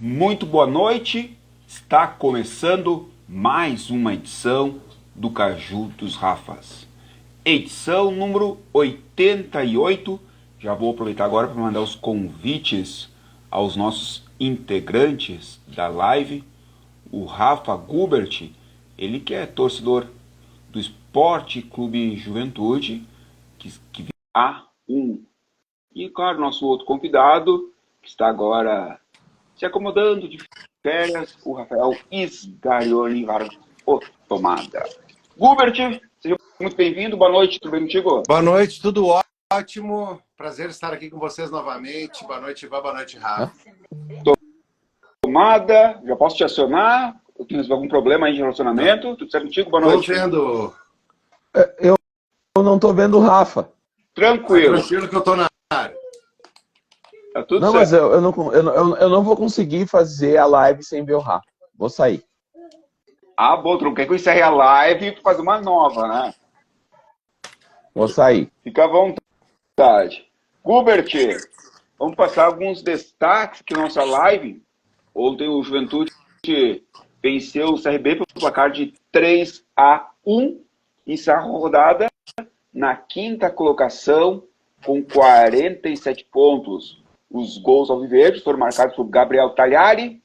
Muito boa noite, está começando mais uma edição do Caju dos Rafas. Edição número 88. Já vou aproveitar agora para mandar os convites aos nossos integrantes da live. O Rafa Gubert, ele que é torcedor do Esporte Clube Juventude, que virá um. E claro, nosso outro convidado, que está agora se acomodando de férias, o Rafael Isgarioni Tomada. Gubert, seja muito bem-vindo, boa noite, tudo bem contigo? Boa noite, tudo ótimo, prazer estar aqui com vocês novamente, boa noite, Ivan, boa noite, Rafa. Tomada, já posso te acionar? Eu tenho algum problema aí de relacionamento? Não. Tudo certo contigo? Boa noite. Estou vendo. Eu não estou vendo o Rafa. Tranquilo. Tranquilo que eu estou na área. Tá tudo não, certo. Mas eu não vou conseguir fazer a live sem ver o Rafa. Vou sair. Ah, bom, tu não quer que eu encerre a live e tu faz uma nova, né? Vou sair. Fica à vontade. Gubert, vamos passar alguns destaques aqui na nossa live. Ontem o Juventude venceu o CRB pelo placar de 3-1. Encerrou a rodada na quinta colocação com 47 pontos. Os gols alviverdes foram marcados por Gabriel Tagliari,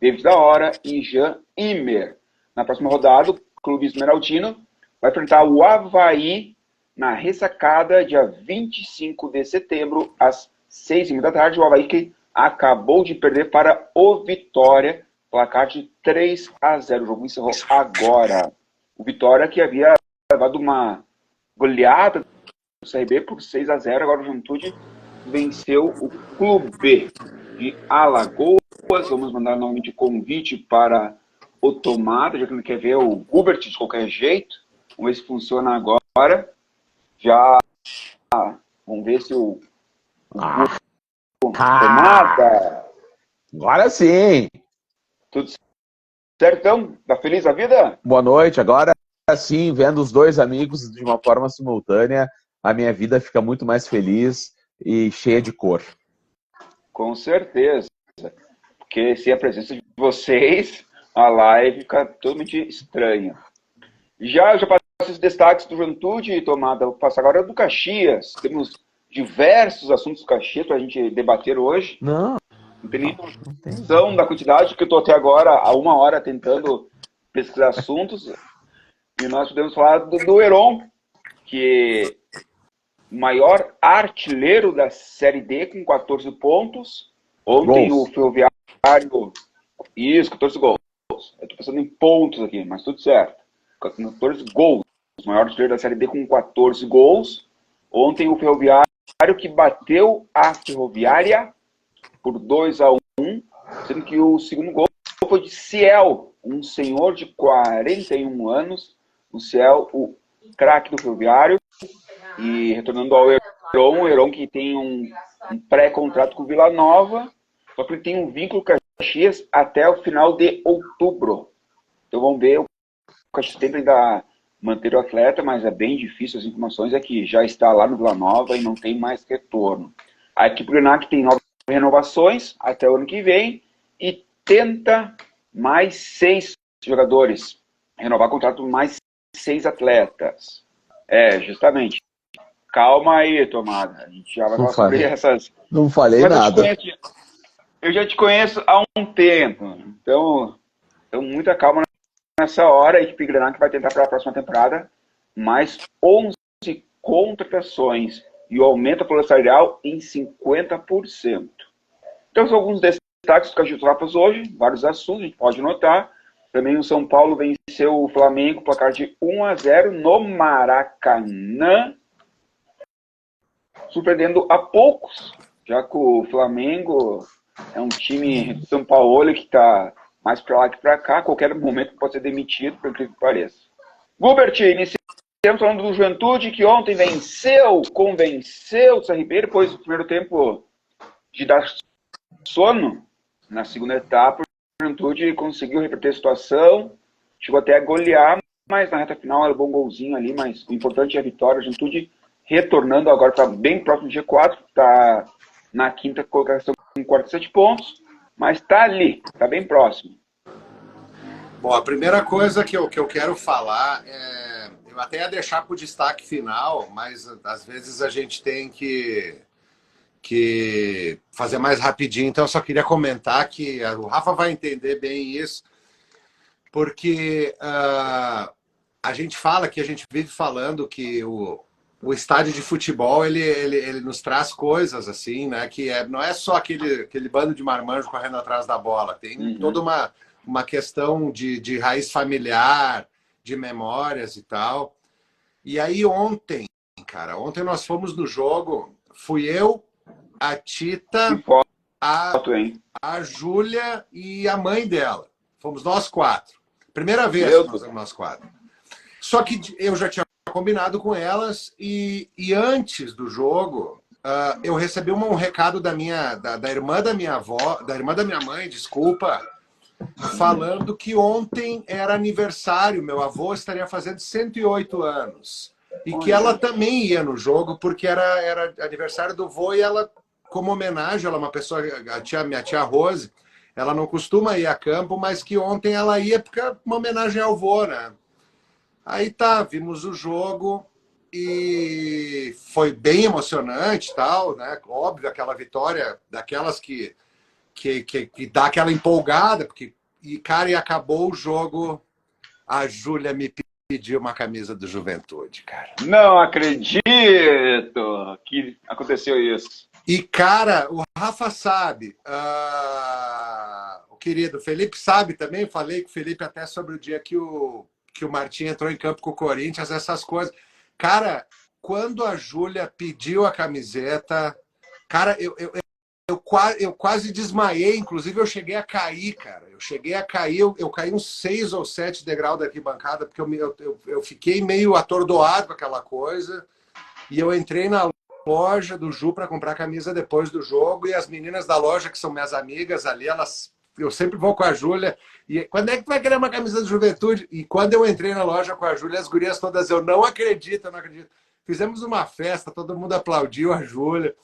David da Hora e Jean Imer. Na próxima rodada, o Clube Esmeraldino vai enfrentar o Avaí na ressacada, dia 25 de setembro, às 6h30 da tarde. O Avaí que acabou de perder para o Vitória, placar de 3-0. O jogo encerrou agora. O Vitória que havia levado uma goleada do CRB por 6-0, agora o Juventude venceu o Clube de Alagoas. Vamos mandar novamente convite para o Tomada, já que não quer ver o Gubert de qualquer jeito. Vamos ver se funciona agora. Já vamos ver se o Tomada. Agora sim. Tudo certo, então? Tá feliz a vida? Boa noite. Agora sim, vendo os dois amigos de uma forma simultânea, a minha vida fica muito mais feliz e cheia de cor. Com certeza. Porque sem a presença de vocês, a live fica totalmente estranha. Já passei os destaques do Juventude, Tomada. Vou passar agora do Caxias. Temos diversos assuntos do Caxias para a gente debater hoje. Não tem nem noção da quantidade, que eu estou até agora há 1 hora tentando pesquisar assuntos. E nós podemos falar do Heron, que é o maior artilheiro da Série D com 14 pontos. Ontem o Ferroviário... Isso, 14 gols. Eu estou pensando em pontos aqui, mas tudo certo. 14 gols. O maior artilheiro da Série D com 14 gols. Ontem o Ferroviário que bateu a Ferroviária por 2-1, sendo que o segundo gol foi de Ciel, um senhor de 41 anos. O Ciel, o craque do Ferroviário. E retornando ao Heron, o Heron que tem um pré-contrato com o Vila Nova, só que ele tem um vínculo com o Caxias até o final de outubro. Então vamos ver, o Caxias tenta ainda manter o atleta, mas é bem difícil. As informações é que já está lá no Vila Nova e não tem mais retorno. A equipe Grenac tem 9 renovações até o ano que vem e tenta mais 6 jogadores, renovar contrato com mais 6 atletas. Justamente. Calma aí, Tomada. A gente já vai falar sobre essas... Não falei nada. Eu já te conheço há um tempo. Então muita calma nessa hora. A equipe Grenac vai tentar para a próxima temporada mais 11 contratações e o aumento da folha salarial em 50%. Então são alguns destaques do Caju dos Rafas hoje. Vários assuntos, a gente pode notar. Também o São Paulo venceu o Flamengo, placar de 1-0 no Maracanã, surpreendendo a poucos, já que o Flamengo é um time de São Paulo que está mais para lá que para cá. A qualquer momento pode ser demitido, por incrível que pareça. Gubert, iniciamos falando do Juventude, que ontem convenceu o CRB, depois do primeiro tempo de dar sono. Na segunda etapa, o Juventude conseguiu reverter a situação, chegou até a golear, mas na reta final era um bom golzinho ali, mas o importante é a vitória. A Juventude retornando agora, está bem próximo do G4, está na quinta colocação com 47 pontos. mas tá ali, tá bem próximo. Bom, a primeira coisa que eu quero falar eu até ia deixar para o destaque final, mas às vezes a gente tem que fazer mais rapidinho, então eu só queria comentar que o Rafa vai entender bem isso, porque a gente fala que a gente vive falando que o estádio de futebol ele nos traz coisas assim, né? Que não é só aquele bando de marmanjo correndo atrás da bola, tem toda uma questão de raiz familiar, de memórias e tal. E aí ontem nós fomos no jogo, fui eu, a Tita, a Júlia e a mãe dela. Fomos nós 4. Primeira vez que nós fomos nós 4. Só que eu já tinha combinado com elas e antes do jogo eu recebi um recado da irmã da minha avó, da irmã da minha mãe, desculpa, falando que ontem era aniversário, meu avô estaria fazendo 108 anos. E que ela também ia no jogo, porque era aniversário do vô e ela, como homenagem, ela é uma pessoa, minha tia Rose, ela não costuma ir a campo, mas que ontem ela ia porque é uma homenagem ao vô, né? Aí tá, vimos o jogo e foi bem emocionante, tal, né? Óbvio, aquela vitória daquelas que dá aquela empolgada, porque e acabou o jogo, a Júlia me pediu uma camisa do Juventude, cara. Não acredito que aconteceu isso. E, cara, o Rafa sabe, o querido Felipe sabe também, falei com o Felipe até sobre o dia que o Martim entrou em campo com o Corinthians, essas coisas. Cara, quando a Júlia pediu a camiseta, cara, eu quase desmaiei, inclusive eu cheguei a cair, cara. Eu caí uns 6 ou 7 degraus da arquibancada, porque eu fiquei meio atordoado com aquela coisa. E eu entrei na loja do Ju para comprar camisa depois do jogo, e as meninas da loja, que são minhas amigas ali, eu sempre vou com a Júlia. E quando é que tu vai querer uma camisa de Juventude? E quando eu entrei na loja com a Júlia, as gurias todas, eu não acredito. Fizemos uma festa, todo mundo aplaudiu a Júlia.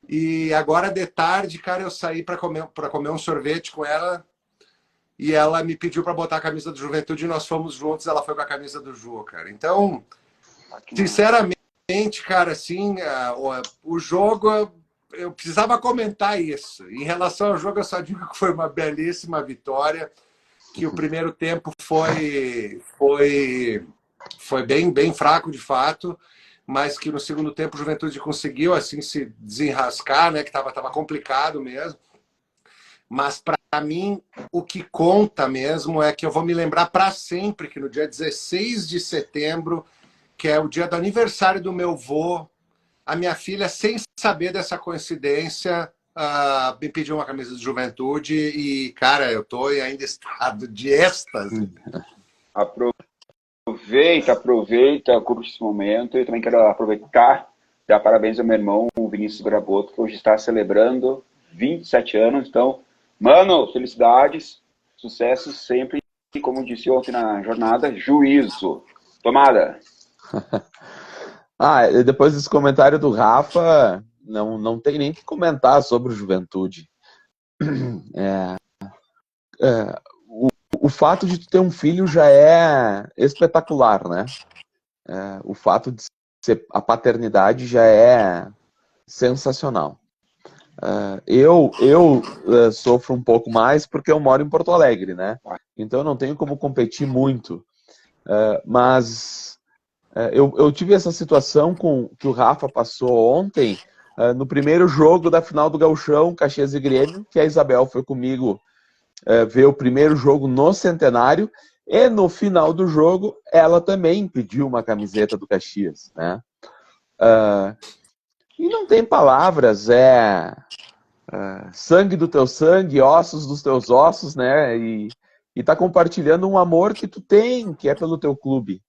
E agora de tarde, cara, eu saí para comer um sorvete com ela e ela me pediu para botar a camisa do Juventude e nós fomos juntos, ela foi com a camisa do Ju, cara. Então, sinceramente, cara, assim, o jogo, eu precisava comentar isso. Em relação ao jogo, eu só digo que foi uma belíssima vitória, que o primeiro tempo foi bem, bem fraco, de fato, mas que no segundo tempo o Juventude conseguiu assim se desenrascar, né? Que estava complicado mesmo. Mas para mim, o que conta mesmo é que eu vou me lembrar para sempre que no dia 16 de setembro, que é o dia do aniversário do meu vô, a minha filha, sem saber dessa coincidência, me pediu uma camisa de Juventude e, cara, eu tô ainda em estado de êxtase. Aproveita, curte esse momento. Eu também quero aproveitar e dar parabéns ao meu irmão, o Vinícius Graboto, que hoje está celebrando 27 anos. Então, mano, felicidades, sucesso sempre. E como disse ontem na jornada, juízo. Tomada. Depois desse comentário do Rafa, não tem nem que comentar sobre o Juventude. O fato de tu ter um filho já é espetacular, né? O fato de ser a paternidade já é sensacional. Eu sofro um pouco mais porque eu moro em Porto Alegre, né? Então eu não tenho como competir muito. Mas eu tive essa situação que o Rafa passou ontem, no primeiro jogo da final do Gauchão, Caxias e Grêmio, que a Isabel foi comigo ver o primeiro jogo no Centenário, e no final do jogo ela também pediu uma camiseta do Caxias, né? E não tem palavras, sangue do teu sangue, ossos dos teus ossos, né? E tá compartilhando um amor que tu tem, que é pelo teu clube.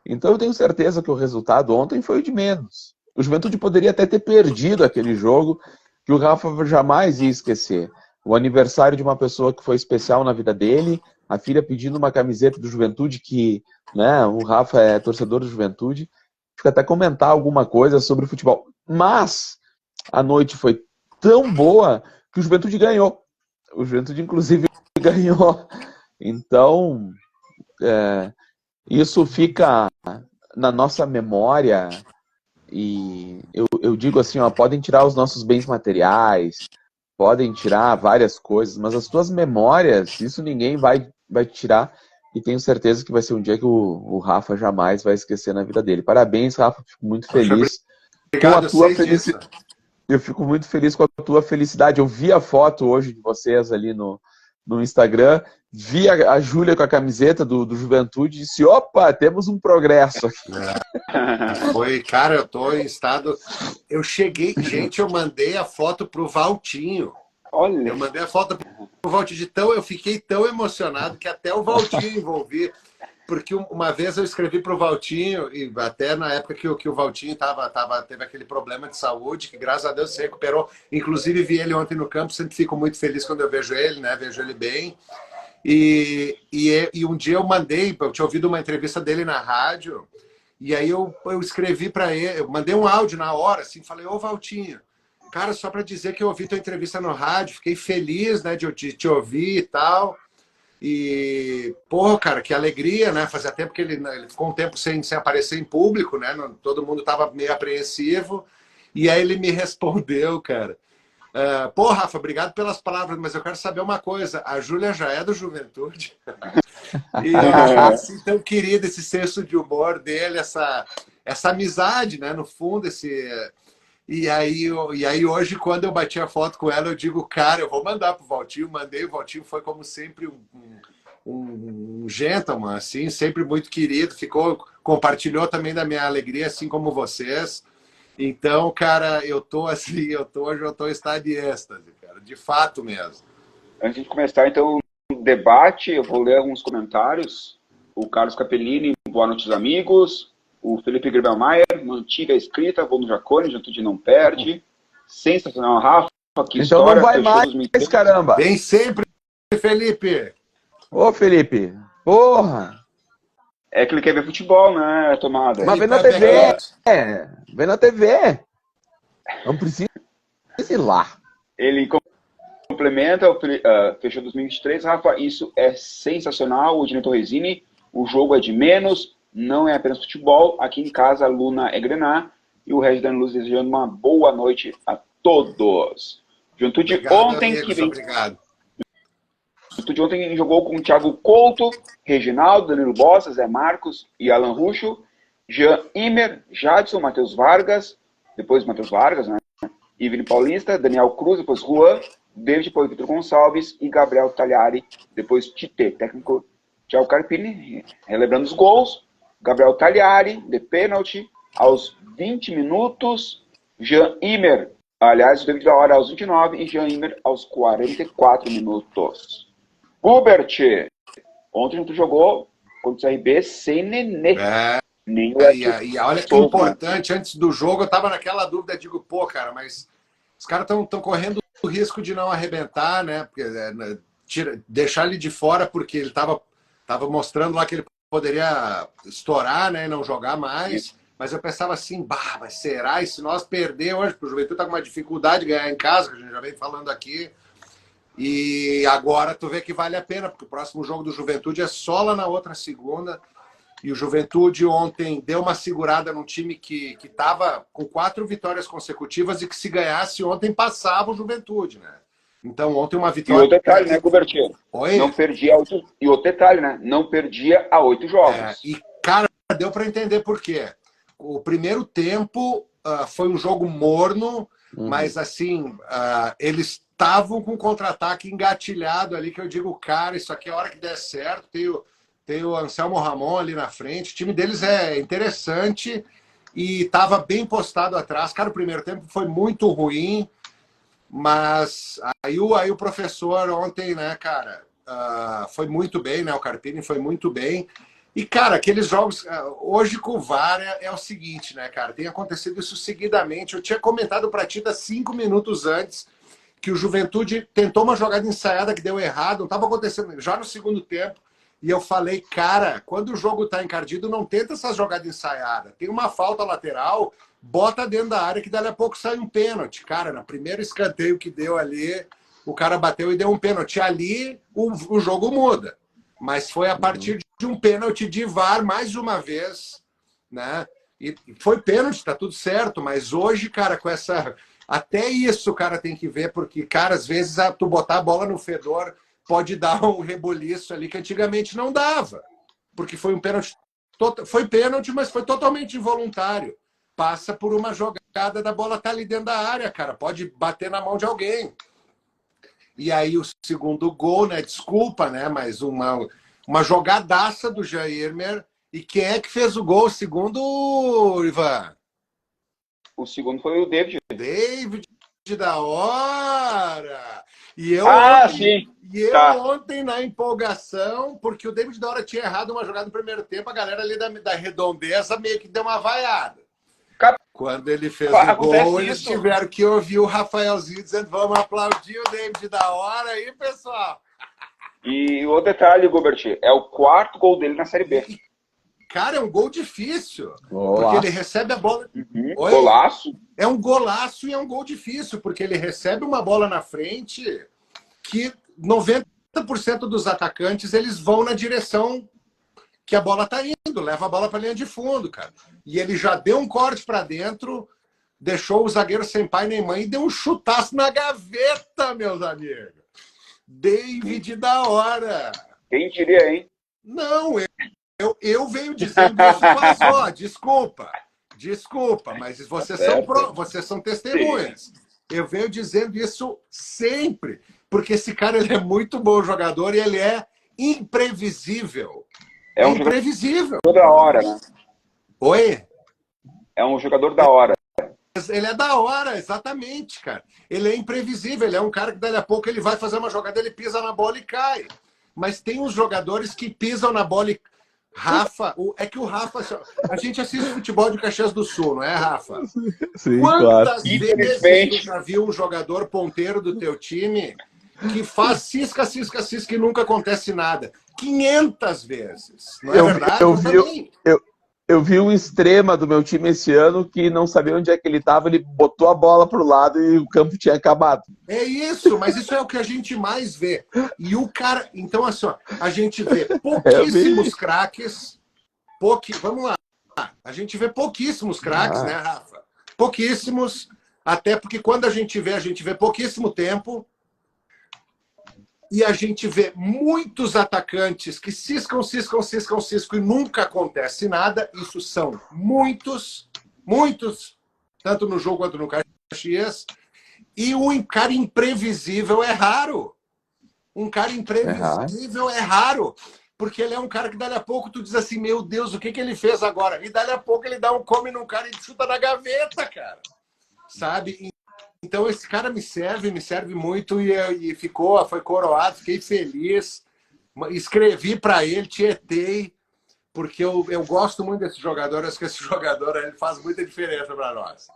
Então eu tenho certeza que o resultado ontem foi o de menos. O Juventude poderia até ter perdido aquele jogo, que o Rafa jamais ia esquecer. O aniversário de uma pessoa que foi especial na vida dele, a filha pedindo uma camiseta do Juventude, que, né, o Rafa é torcedor do Juventude, fica até comentar alguma coisa sobre o futebol. Mas a noite foi tão boa que o Juventude ganhou. O Juventude, inclusive, ganhou. Então, isso fica na nossa memória. E eu digo assim, ó, podem tirar os nossos bens materiais, podem tirar várias coisas, mas as tuas memórias, isso ninguém vai tirar. E tenho certeza que vai ser um dia que o Rafa jamais vai esquecer na vida dele. Parabéns, Rafa, fico muito feliz com a Obrigado, eu tua sei disso. felicidade. Eu fico muito feliz com a tua felicidade. Eu vi a foto hoje de vocês ali no Instagram, vi a Júlia com a camiseta do Juventude e disse, opa, temos um progresso aqui. Foi, cara, eu tô em estado... Eu cheguei... Gente, eu mandei a foto pro Valtinho. Olha. Eu mandei a foto pro Valtinho. Eu fiquei tão emocionado que até o Valtinho envolvi. Porque uma vez eu escrevi pro Valtinho, e até na época que o Valtinho teve aquele problema de saúde, que graças a Deus se recuperou. Inclusive vi ele ontem no campo, sempre fico muito feliz quando eu vejo ele, né? Vejo ele bem. E um dia eu tinha ouvido uma entrevista dele na rádio, e aí eu escrevi para ele, eu mandei um áudio na hora, assim, falei, ô Valtinho, cara, só para dizer que eu ouvi tua entrevista no rádio, fiquei feliz, né, de te ouvir e tal. E, porra, cara, que alegria, né? Fazia tempo que ele ficou um tempo sem aparecer em público, né? Todo mundo tava meio apreensivo. E aí ele me respondeu, cara. Pô, Rafa, obrigado pelas palavras, mas eu quero saber uma coisa. A Júlia já é do Juventude? E eu achei assim tão querido esse senso de humor dele, essa amizade, né? No fundo, E aí hoje, quando eu bati a foto com ela, eu digo, cara, eu vou mandar pro Valtinho. Mandei, o Valtinho foi como sempre um gentleman, assim, sempre muito querido. Compartilhou também da minha alegria, assim como vocês. Então, cara, hoje eu tô em estado de êxtase, cara, de fato mesmo. Antes de começar, então, o debate, eu vou ler alguns comentários. O Carlos Capellini, boa noite, os amigos. O Felipe Gribelmaier, mantiga a escrita, vou no Jacone, Juventude não perde. Sensacional, Rafa, que então história. Não vai mais, caramba. Vem sempre, Felipe. Ô, Felipe, porra. É que ele quer ver futebol, né, Tomada? Mas vem na TV. Vem na TV. Não precisa ir lá. Ele complementa, fechou 2023, Rafa, isso é sensacional, o Dino Torresini, o jogo é de menos, não é apenas futebol, aqui em casa a Luna é Grená, e o Regis Dan Luz desejando uma boa noite a todos. Juventude ontem amigos, que vem... Obrigado. Juventude ontem jogou com o Thiago Couto, Reginaldo, Danilo Bossa, Zé Marcos e Alan Ruxo, Jean Imer, Jadson, Matheus Vargas, depois Matheus Vargas, né? Ivne Paulista, Daniel Cruz, depois Juan, David, depois Vitor Gonçalves e Gabriel Talhari, depois Tite, técnico Thiago Carpini, relembrando os gols, Gabriel Talhari, de pênalti, aos 20 minutos, Jean Imer, aliás, o David da hora aos 29 e Jean Imer aos 44 minutos. Hubert, ontem tu jogou contra o CRB sem Nenê. E olha que importante, antes do jogo eu tava naquela dúvida, digo, pô, cara, mas os caras estão correndo o risco de não arrebentar, né? Porque, deixar ele de fora porque ele tava mostrando lá que ele poderia estourar, né? E não jogar mais. Mas eu pensava assim, mas será? E se nós perder hoje, porque o Juventude tá com uma dificuldade de ganhar em casa, que a gente já vem falando aqui. E agora tu vê que vale a pena, porque o próximo jogo do Juventude é só lá na outra segunda. E o Juventude ontem deu uma segurada num time que estava com 4 vitórias consecutivas e que se ganhasse ontem passava o Juventude, né? Então ontem uma vitória... E o detalhe, né, Gubertinho? Oi? Não perdia 8... E o detalhe, né? Não perdia a 8 jogos. E, cara, deu para entender por quê. O primeiro tempo foi um jogo morno, mas assim, eles estavam com contra-ataque engatilhado ali, que eu digo, cara, isso aqui é a hora que der certo, tem o Anselmo Ramon ali na frente. O time deles é interessante e estava bem postado atrás. Cara, o primeiro tempo foi muito ruim, mas aí o professor ontem, né, cara, foi muito bem, né? O Carpini foi muito bem. E, cara, aqueles jogos... Hoje com o VAR é o seguinte, né, cara? Tem acontecido isso seguidamente. Eu tinha comentado para ti 5 minutos antes que o Juventude tentou uma jogada ensaiada que deu errado. Não estava acontecendo já no segundo tempo. E eu falei, cara, quando o jogo tá encardido, não tenta essa jogada ensaiada. Tem uma falta lateral, bota dentro da área que dali a pouco sai um pênalti. Cara, no primeiro escanteio que deu ali, o cara bateu e deu um pênalti. Ali o jogo muda. Mas foi a partir de um pênalti de VAR, mais uma vez, né? E foi pênalti, tá tudo certo, mas hoje, cara, com essa... Até isso o cara tem que ver, porque, cara, às vezes tu botar a bola no fedor pode dar um reboliço ali que antigamente não dava. Porque foi um pênalti... Foi pênalti, mas foi totalmente involuntário. Passa por uma jogada da bola tá ali dentro da área, cara. Pode bater na mão de alguém. E aí o segundo gol, né? Desculpa, né? Mas uma jogadaça do Jairmer. E quem é que fez o gol? O segundo, Ivan? O segundo foi o David. David da hora! E eu, sim. Ontem, na empolgação, porque o David da hora tinha errado uma jogada no primeiro tempo, a galera ali da redondeza meio que deu uma vaiada. Quando ele fez o gol, eles tiveram que ouvir o Rafaelzinho dizendo: vamos aplaudir o David da hora aí, pessoal. E o detalhe, Gilbert, é o quarto gol dele na Série B. Cara, é um gol difícil. Porque ele recebe a bola... Golaço. É um golaço e é um gol difícil, porque ele recebe uma bola na frente que 90% dos atacantes eles vão na direção que a bola tá indo, leva a bola para a linha de fundo, cara. E ele já deu um corte para dentro, deixou o zagueiro sem pai nem mãe e deu um chutaço na gaveta, meus amigos. David da hora. Quem diria, hein? Não, eu venho dizendo isso faz, desculpa, mas vocês são testemunhas. Sim. Eu venho dizendo isso sempre, porque esse cara ele é muito bom jogador e ele é imprevisível. É um imprevisível. Jogador da hora, né? Oi? É um jogador da hora. Ele é da hora, exatamente, cara. Ele é imprevisível, ele é um cara que daqui a pouco ele vai fazer uma jogada, ele pisa na bola e cai. Mas tem uns jogadores que pisam na bola e... Rafa, é que o Rafa... A gente assiste futebol de Caxias do Sul, não é, Rafa? Sim, Quantas claro. vezes tu já viu um jogador ponteiro do teu time que faz cisca e nunca acontece nada? 500 vezes. Não é verdade? Eu vi um extrema do meu time esse ano que não sabia onde é que ele estava, ele botou a bola pro lado e o campo tinha acabado. É isso, mas isso é o que a gente mais vê. E o cara... Então, assim, ó, a gente vê pouquíssimos craques. Vamos lá. A gente vê pouquíssimos craques, né, Rafa? Pouquíssimos. Até porque quando a gente vê pouquíssimo tempo. E a gente vê muitos atacantes que ciscam e nunca acontece nada. Isso são muitos, tanto no jogo quanto no Caxias. E um cara imprevisível é raro. Um cara imprevisível é raro. Porque ele é um cara que dali a pouco tu diz assim, meu Deus, o que ele fez agora? E dali a pouco ele dá um come num cara e chuta na gaveta, cara. Sabe? Então esse cara me serve muito e foi coroado, fiquei feliz. Escrevi para ele, tietei, porque eu gosto muito desse jogador, acho que esse jogador ele faz muita diferença para nós.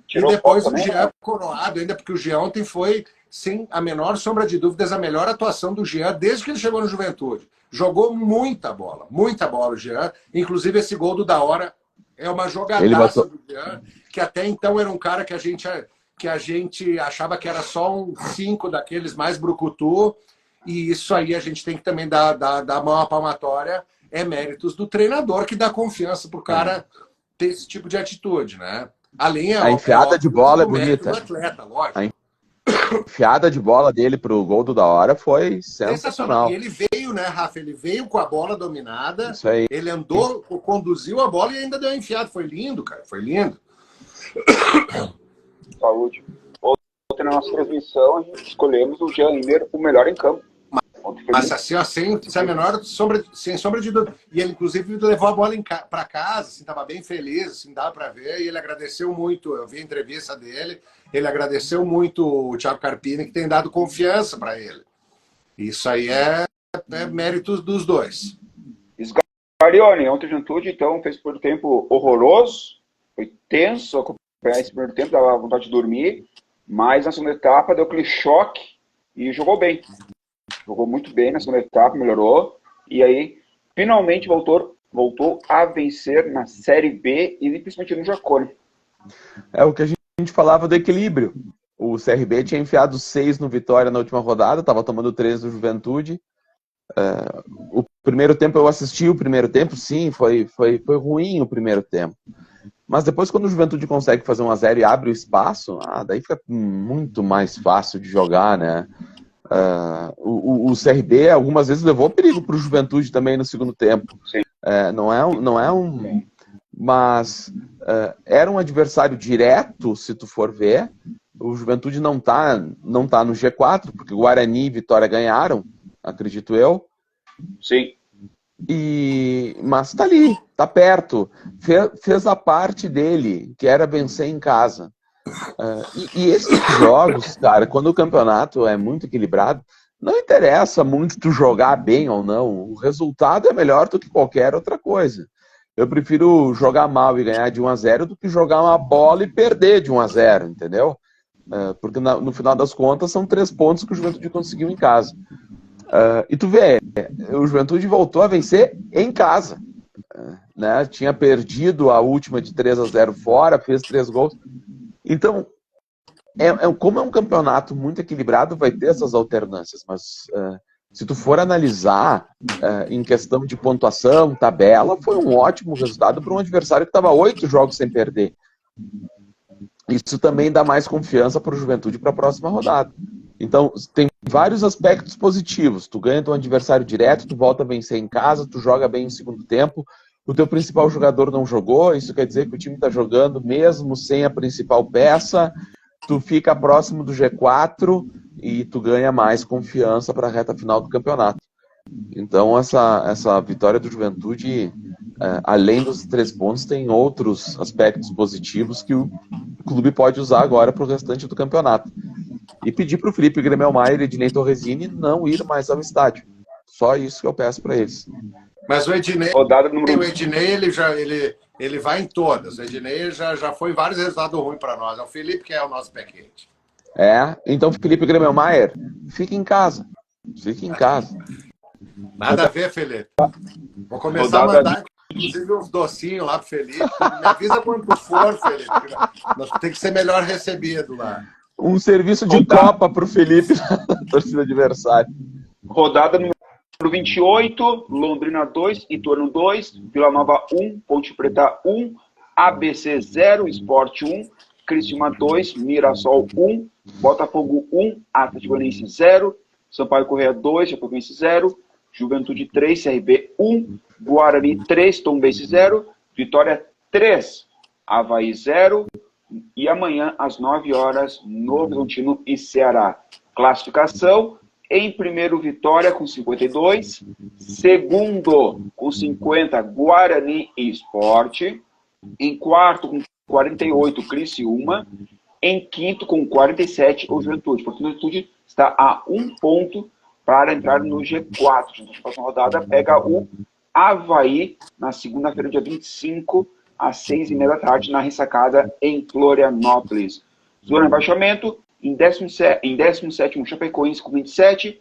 Tirou e depois o Jean coroado, ainda porque o Jean ontem foi, sem a menor sombra de dúvidas, a melhor atuação do Jean desde que ele chegou no Juventude. Jogou muita bola o Jean. Inclusive esse gol do da hora é uma jogadaça do Jean, que até então era um cara que a gente achava que era só um 5 daqueles mais brucutu, e isso aí a gente tem que também dar mão à palmatória, é méritos do treinador que dá confiança pro cara ter esse tipo de atitude, né? Além a enfiada de bola é bonita. Do atleta, lógico. A enfiada de bola dele pro gol do da hora foi sensacional. E ele veio, né, Rafa? Ele veio com a bola dominada, isso aí. Ele andou, conduziu a bola e ainda deu uma enfiada. Foi lindo, cara, foi lindo. Saúde. Ontem na nossa transmissão, a gente escolhemos o Jean Inner o melhor em campo. Mas assim, ó, sem sombra de dúvida. E ele, inclusive, levou a bola para casa, assim, estava bem feliz, assim, dá para ver, e ele agradeceu muito. Eu vi a entrevista dele, ele agradeceu muito o Thiago Carpini, que tem dado confiança para ele. Isso aí é mérito dos dois. Scarione, ontem Juventude, então, fez por tempo horroroso, foi tenso acompanhar esse primeiro tempo, dava vontade de dormir, mas na segunda etapa deu aquele choque e jogou bem. Jogou muito bem na segunda etapa, melhorou. E aí, finalmente voltou a vencer na Série B e principalmente no Jacone. É o que a gente falava do equilíbrio. O CRB tinha enfiado 6 no Vitória na última rodada, estava tomando 3 do Juventude. O primeiro tempo, eu assisti o primeiro tempo, sim, foi ruim o primeiro tempo. Mas depois, quando o Juventude consegue fazer 1-0 e abre o espaço, daí fica muito mais fácil de jogar, né? O CRB algumas vezes levou perigo para o Juventude também no segundo tempo. Mas era um adversário direto, se tu for ver. O Juventude não tá no G4, porque Guarani e Vitória ganharam, acredito eu. Sim. Mas tá ali, tá perto. Fez a parte dele, que era vencer em casa. E esses jogos, cara, quando o campeonato é muito equilibrado, não interessa muito tu jogar bem ou não. O resultado é melhor do que qualquer outra coisa. Eu prefiro jogar mal e ganhar de 1-0 do que jogar uma bola e perder de 1-0, entendeu? Porque no final das contas são 3 pontos que o Juventude conseguiu em casa. E tu vê, o Juventude voltou a vencer em casa. Né? Tinha perdido a última de 3-0 fora, fez 3 gols. Então, como é um campeonato muito equilibrado, vai ter essas alternâncias. Mas se tu for analisar em questão de pontuação, tabela, foi um ótimo resultado para um adversário que estava 8 jogos sem perder. Isso também dá mais confiança para o Juventude para a próxima rodada. Então, tem vários aspectos positivos. Tu ganha teu adversário direto, tu volta a vencer em casa, tu joga bem no segundo tempo, o teu principal jogador não jogou, isso quer dizer que o time está jogando mesmo sem a principal peça, tu fica próximo do G4 e tu ganha mais confiança para a reta final do campeonato. Então, essa vitória do Juventude, além dos 3 pontos, tem outros aspectos positivos que o clube pode usar agora para o restante do campeonato. E pedir para o Felipe Gremelmaier e Ednei Torresini não ir mais ao estádio. Só isso que eu peço para eles. Mas o Ednei, ele vai em todas. O Ednei já foi em vários resultados ruins para nós. É o Felipe que é o nosso pé quente. Então Felipe Gremelmaier, fique em casa. Fique em casa. Nada a ver, Felipe. Vou começar a mandar, inclusive, uns docinhos lá pro Felipe. Me avisa quando tu for, Felipe. Nós tem que ser melhor recebido lá. Um serviço de Copa pro Felipe na torcida adversária. Rodada número 28, Londrina 2, Ituano 2, Vila Nova 1, Ponte Preta 1, ABC 0, Sport 1, Criciúma 2, Mirassol 1, Botafogo 1, Atlético Goianiense 0, Sampaio Corrêa 2, Jacuipense 0, Juventude 3, CRB 1, Guarani 3, Tombense 0, Vitória 3, Avaí 0, e amanhã às 9 horas, Novo Horizontino e Ceará. Classificação: em primeiro, Vitória com 52, segundo com 50, Guarani e Sport, em quarto com 48, Criciúma, em quinto com 47, o Juventude. Porque o Juventude está a 1 ponto para entrar no G4. Na próxima rodada pega o Avaí na segunda-feira, dia 25, às 6h30 da tarde, na Ressacada, em Florianópolis. Zona de rebaixamento: em 17º, Chapecoense com 27,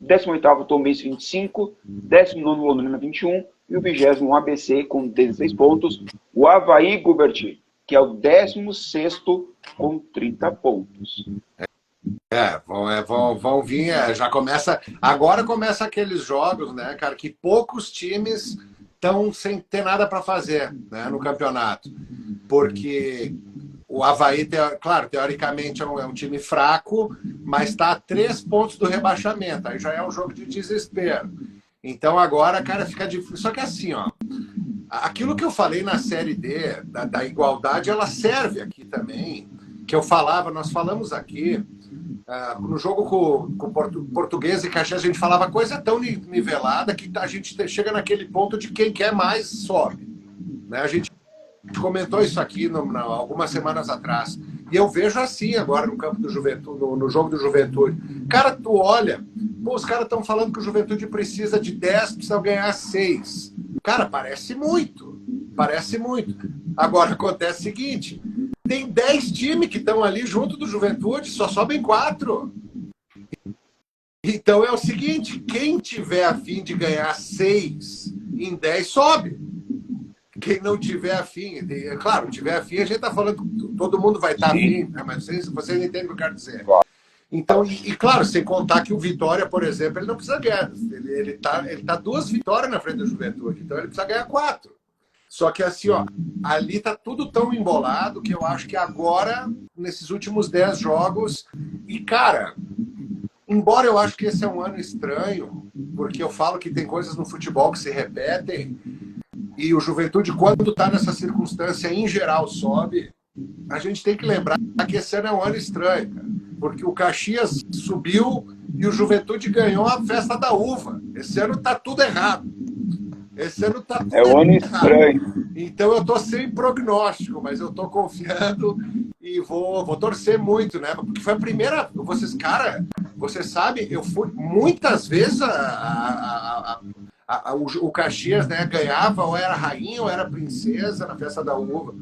18º, Tombense 25, 19º, Londrina 21 e o 20º, ABC com 16 pontos. O Avaí, Gubert, que é o 16º com 30 pontos. Vão vir, já começa. Agora começa aqueles jogos, né, cara, que poucos times estão sem ter nada para fazer, né, no campeonato. Porque o Avaí, claro, teoricamente é um time fraco, mas está a 3 pontos do rebaixamento. Aí já é um jogo de desespero. Então agora, cara, fica difícil. Só que assim, ó, aquilo que eu falei na Série D, da igualdade, ela serve aqui também. Que nós falamos aqui, no jogo com o Português e Caxias, a gente falava coisa tão nivelada que a gente chega naquele ponto de quem quer mais sobe. Né? A gente comentou isso aqui algumas semanas atrás. E eu vejo assim agora no campo do Juventude, no jogo do Juventude. Cara, tu olha, os caras estão falando que o Juventude precisa de 10, precisa ganhar 6. Cara, parece muito. Parece muito. Agora acontece o seguinte: tem 10 times que estão ali junto do Juventude, só sobem 4. Então é o seguinte: quem tiver a fim de ganhar 6 em 10, sobe. quem não tiver afim, claro, tiver afim, a gente está falando, todo mundo vai estar afim, né? Mas vocês entendem o que eu quero dizer. Então, claro, sem contar que o Vitória, por exemplo, ele não precisa ganhar. Ele tá 2 vitórias na frente da Juventude, então ele precisa ganhar 4. Só que assim, ó, ali tá tudo tão embolado que eu acho que agora, nesses últimos 10 jogos, e cara, embora eu acho que esse é um ano estranho, porque eu falo que tem coisas no futebol que se repetem, e o Juventude, quando tá nessa circunstância, em geral, sobe, a gente tem que lembrar que esse ano é um ano estranho, cara, porque o Caxias subiu e o Juventude ganhou a festa da uva. Esse ano tá tudo errado. Esse ano tá tudo um ano estranho. Então eu tô sem prognóstico, mas eu tô confiando e vou torcer muito, né? Porque foi a primeira... Você sabe, eu fui muitas vezes o Caxias, né, ganhava, ou era rainha ou era princesa na festa da uva.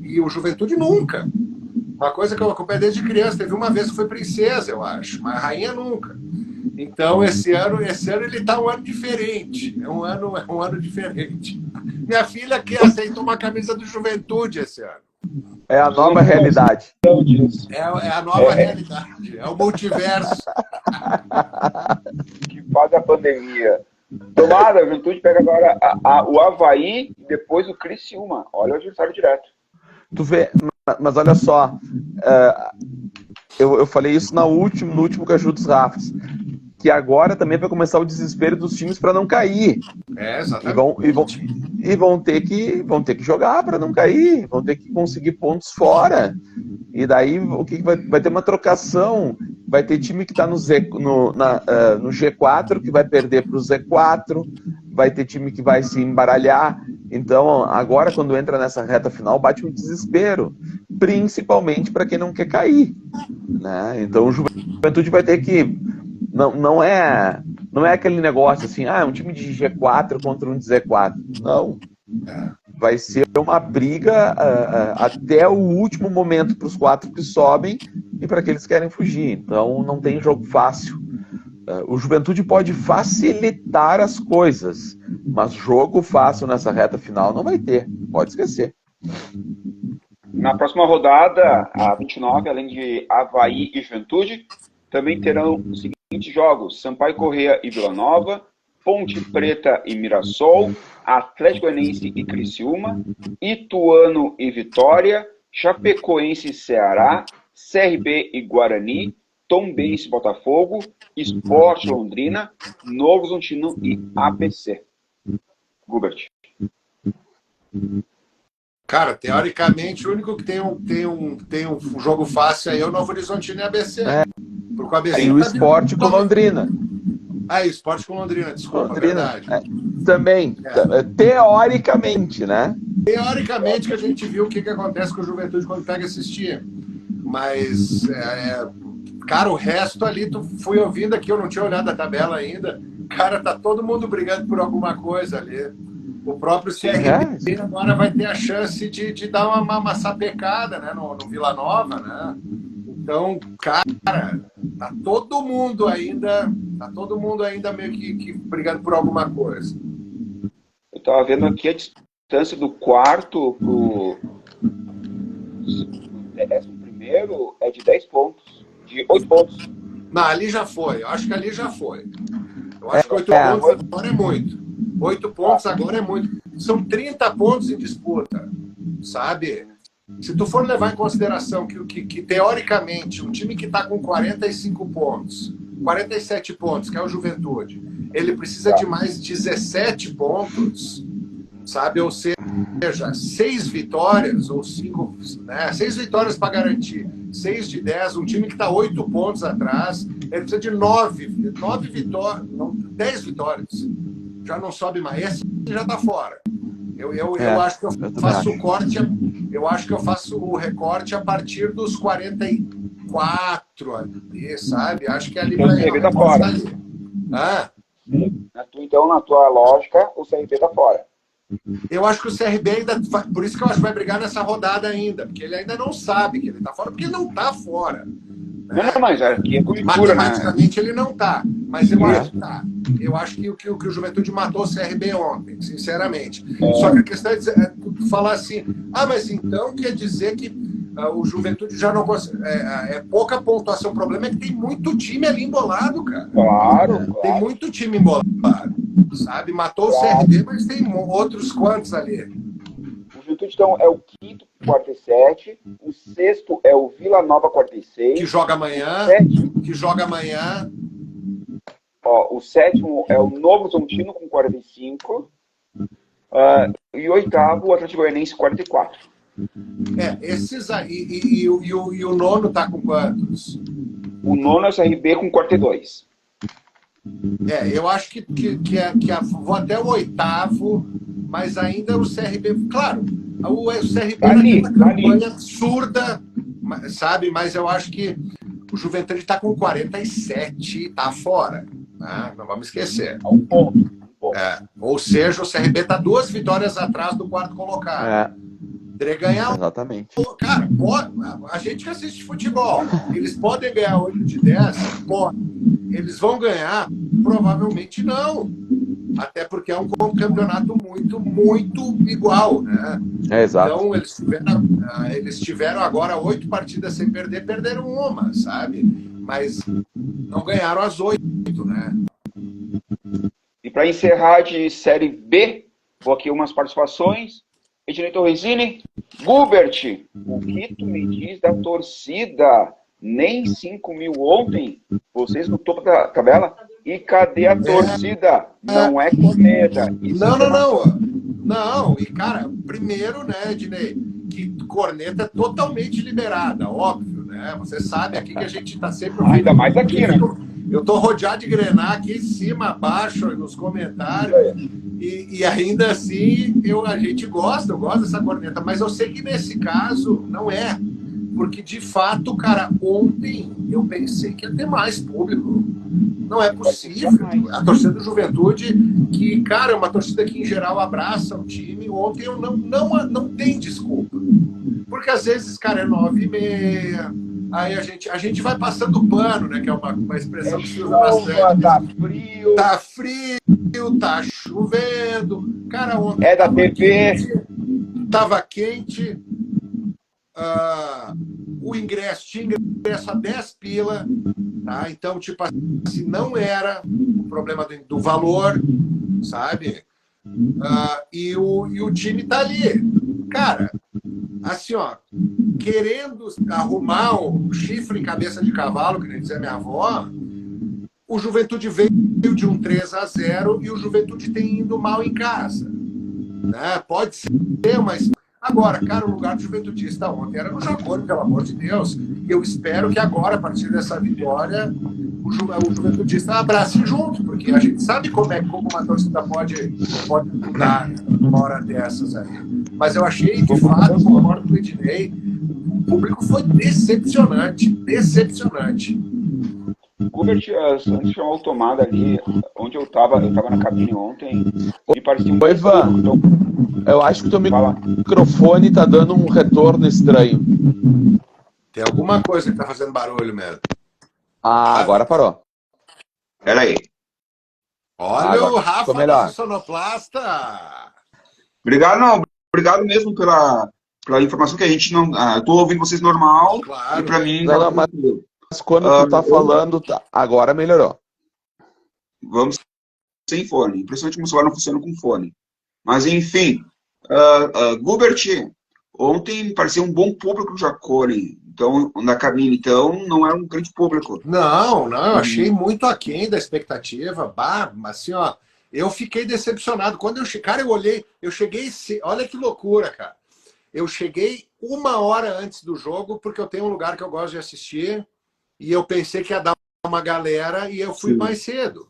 E o Juventude nunca. Uma coisa que eu acompanhei desde criança. Teve uma vez que foi princesa, eu acho, mas rainha nunca. Então, esse ano ele tá um ano diferente. É um ano diferente. Minha filha que aceitou uma camisa do Juventude esse ano. É a nova realidade. É a nova realidade. É o multiverso. Que faz a pandemia. Tomara, a Juventude pega agora o Avaí e depois o Criciúma. Olha o adversário direto. Tu vê, mas olha só, eu falei isso no último Caju dos Rafas, que agora também vai começar o desespero dos times para não cair. Exatamente. E vão ter que jogar para não cair, vão ter que conseguir pontos fora. E daí o que vai ter uma trocação, vai ter time que está no G4 que vai perder para o Z4, vai ter time que vai se embaralhar. Então, agora, quando entra nessa reta final, bate um desespero, principalmente para quem não quer cair, né? Então, o Juventude vai ter que... Não é aquele negócio assim, um time de G4 contra um de Z4. Não. Vai ser uma briga até o último momento para os 4 que sobem e para aqueles que querem fugir. Então, não tem jogo fácil. O Juventude pode facilitar as coisas, mas jogo fácil nessa reta final não vai ter. Pode esquecer. Na próxima rodada, a 29, além de Avaí e Juventude, também terão os seguintes jogos: Sampaio Corrêa e Vila Nova, Ponte Preta e Mirassol, Atlético Goianiense e Criciúma, Ituano e Vitória, Chapecoense e Ceará, CRB e Guarani, Tombense e Botafogo, Sport Londrina, Novo Horizontino e ABC. Gubert. Cara, teoricamente, o único que tem um jogo fácil aí é o Novo Horizontino e ABC. Porque o ABC e o Sport com Londrina. Ah, e o Sport com Londrina, desculpa, Londrina, verdade. Também, teoricamente, né? Teoricamente que a gente viu o que acontece com o Juventude quando pega esses times. Mas, cara, o resto ali, tu fui ouvindo aqui, eu não tinha olhado a tabela ainda. Cara, tá todo mundo brigando por alguma coisa ali. O próprio CRB agora vai ter a chance de dar uma sapecada, né, no Vila Nova, né? Então, cara, tá todo mundo ainda meio que brigando por alguma coisa. Eu tava vendo aqui a distância do quarto pro 11º é de 10 pontos, de 8 pontos. Não, ali já foi. Eu acho que ali já foi. Eu acho que 8 pontos agora é muito. 8 pontos agora é muito. São 30 pontos em disputa, sabe? Se tu for levar em consideração que teoricamente, um time que está com 45 pontos, 47 pontos, que é o Juventude, ele precisa de mais 17 pontos, sabe? Ou seja, 6 vitórias ou 5, né? 6 vitórias para garantir, 6 de 10, um time que está 8 pontos atrás, ele precisa de 9 vitórias, não, 10 vitórias. Já não sobe mais, esse já está fora. Eu acho que eu faço o corte, eu acho que eu faço o recorte a partir dos 44 ali, sabe? Acho que ali vai o CRB tá fora. Então, na tua lógica, o CRB tá fora. Eu acho que o CRB ainda... Por isso que eu acho que vai brigar nessa rodada ainda, porque ele ainda não sabe que ele tá fora, porque ele não tá fora. Não, mas aqui é cultura, né? Matematicamente ele não tá. Mas eu acho que tá. Eu acho que o Juventude matou o CRB ontem, sinceramente. Só que a questão é falar assim, mas então quer dizer que o Juventude já não consegue. É pouca pontuação. O problema é que tem muito time ali embolado, cara. Claro. Tem muito time embolado, sabe? Matou o CRB, mas tem outros quantos ali. O Juventude, então, é o quinto com 47. O sexto é o Vila Nova, 46. Que joga amanhã. O sétimo é o Novo Horizontino, com 45. E o oitavo, o Atlético Goianiense, 44. Esses aí. E o nono tá com quantos? O nono é o CRB, com 42. Eu acho que vou até o oitavo, mas ainda o CRB, claro, o CRB naquela campanha absurda, sabe? Mas eu acho que o Juventude está com 47, tá fora, né? Não vamos esquecer. Um ponto. Ou seja, o CRB está 2 vitórias atrás do quarto colocado. Teria ganhar. Exatamente. Cara, a gente que assiste futebol, eles podem ganhar 8 de 10? Pode. Eles vão ganhar? Provavelmente não. Até porque é um campeonato muito, muito igual, né? Exato. Então, eles tiveram agora 8 partidas sem perder, perderam uma, sabe? Mas não ganharam as 8, né? E para encerrar de Série B, vou aqui umas participações. Ednei Torresini, Gubert, o que tu me diz da torcida? Nem 5 mil ontem, vocês no topo da tabela? E cadê a torcida? Não é corneta. Não, e cara, primeiro, né, Ednei, que corneta é totalmente liberada, óbvio, né? Você sabe aqui que a gente tá sempre... Ainda mais aqui, né? Eu tô rodeado de grená aqui em cima, abaixo, nos comentários, e ainda assim a gente gosta, eu gosto dessa corneta, mas eu sei que nesse caso não é. Porque, de fato, cara, ontem eu pensei que ia ter mais público. Não é possível. A torcida do Juventude, que, cara, é uma torcida que, em geral, abraça o time, ontem eu não tem desculpa. Porque, às vezes, cara, é 9h30, aí a gente vai passando pano, né? Que é uma expressão que se usa bastante. Tá frio, tá chovendo. Cara, ontem da TV. Tava quente. O ingresso tinha ingresso a 10 pila, tá? Então, tipo assim, não era o problema do valor, sabe? E o time tá ali. Cara, assim, ó, querendo arrumar o chifre em cabeça de cavalo, que nem dizia minha avó, o Juventude veio de um 3-0 e o Juventude tem indo mal em casa, né? Pode ser, mas... Agora, cara, o lugar do juventudista ontem era no Jacone, pelo amor de Deus. Eu espero que agora, a partir dessa vitória, o juventudista abrace junto, porque a gente sabe como uma torcida pode mudar numa hora dessas aí. Mas eu achei, de fato, concordo com o Ednei, o público foi decepcionante. Gubert, antes de uma tomada ali, onde eu tava na cabine ontem, me parecia um... Oi, Ivan, eu acho que o teu microfone tá dando um retorno estranho. Tem alguma coisa que tá fazendo barulho mesmo. Agora parou. Peraí. Olha agora, o Rafa da Sonoplasta. Obrigado mesmo pela informação que a gente não... eu tô ouvindo vocês normal, claro. E pra mim... Mas quando tu tá falando, agora melhorou. Vamos sem fone. Impressionante como o celular não funciona com fone. Mas, enfim, Gubert, ontem parecia um bom público no Jacone. Então, na cabine, então, não era um grande público. Não, eu achei muito aquém da expectativa. Assim, ó, eu fiquei decepcionado. Quando eu cheguei, olha que loucura, cara. Eu cheguei 1 hora antes do jogo, porque eu tenho um lugar que eu gosto de assistir, e eu pensei que ia dar uma galera, e eu fui mais cedo.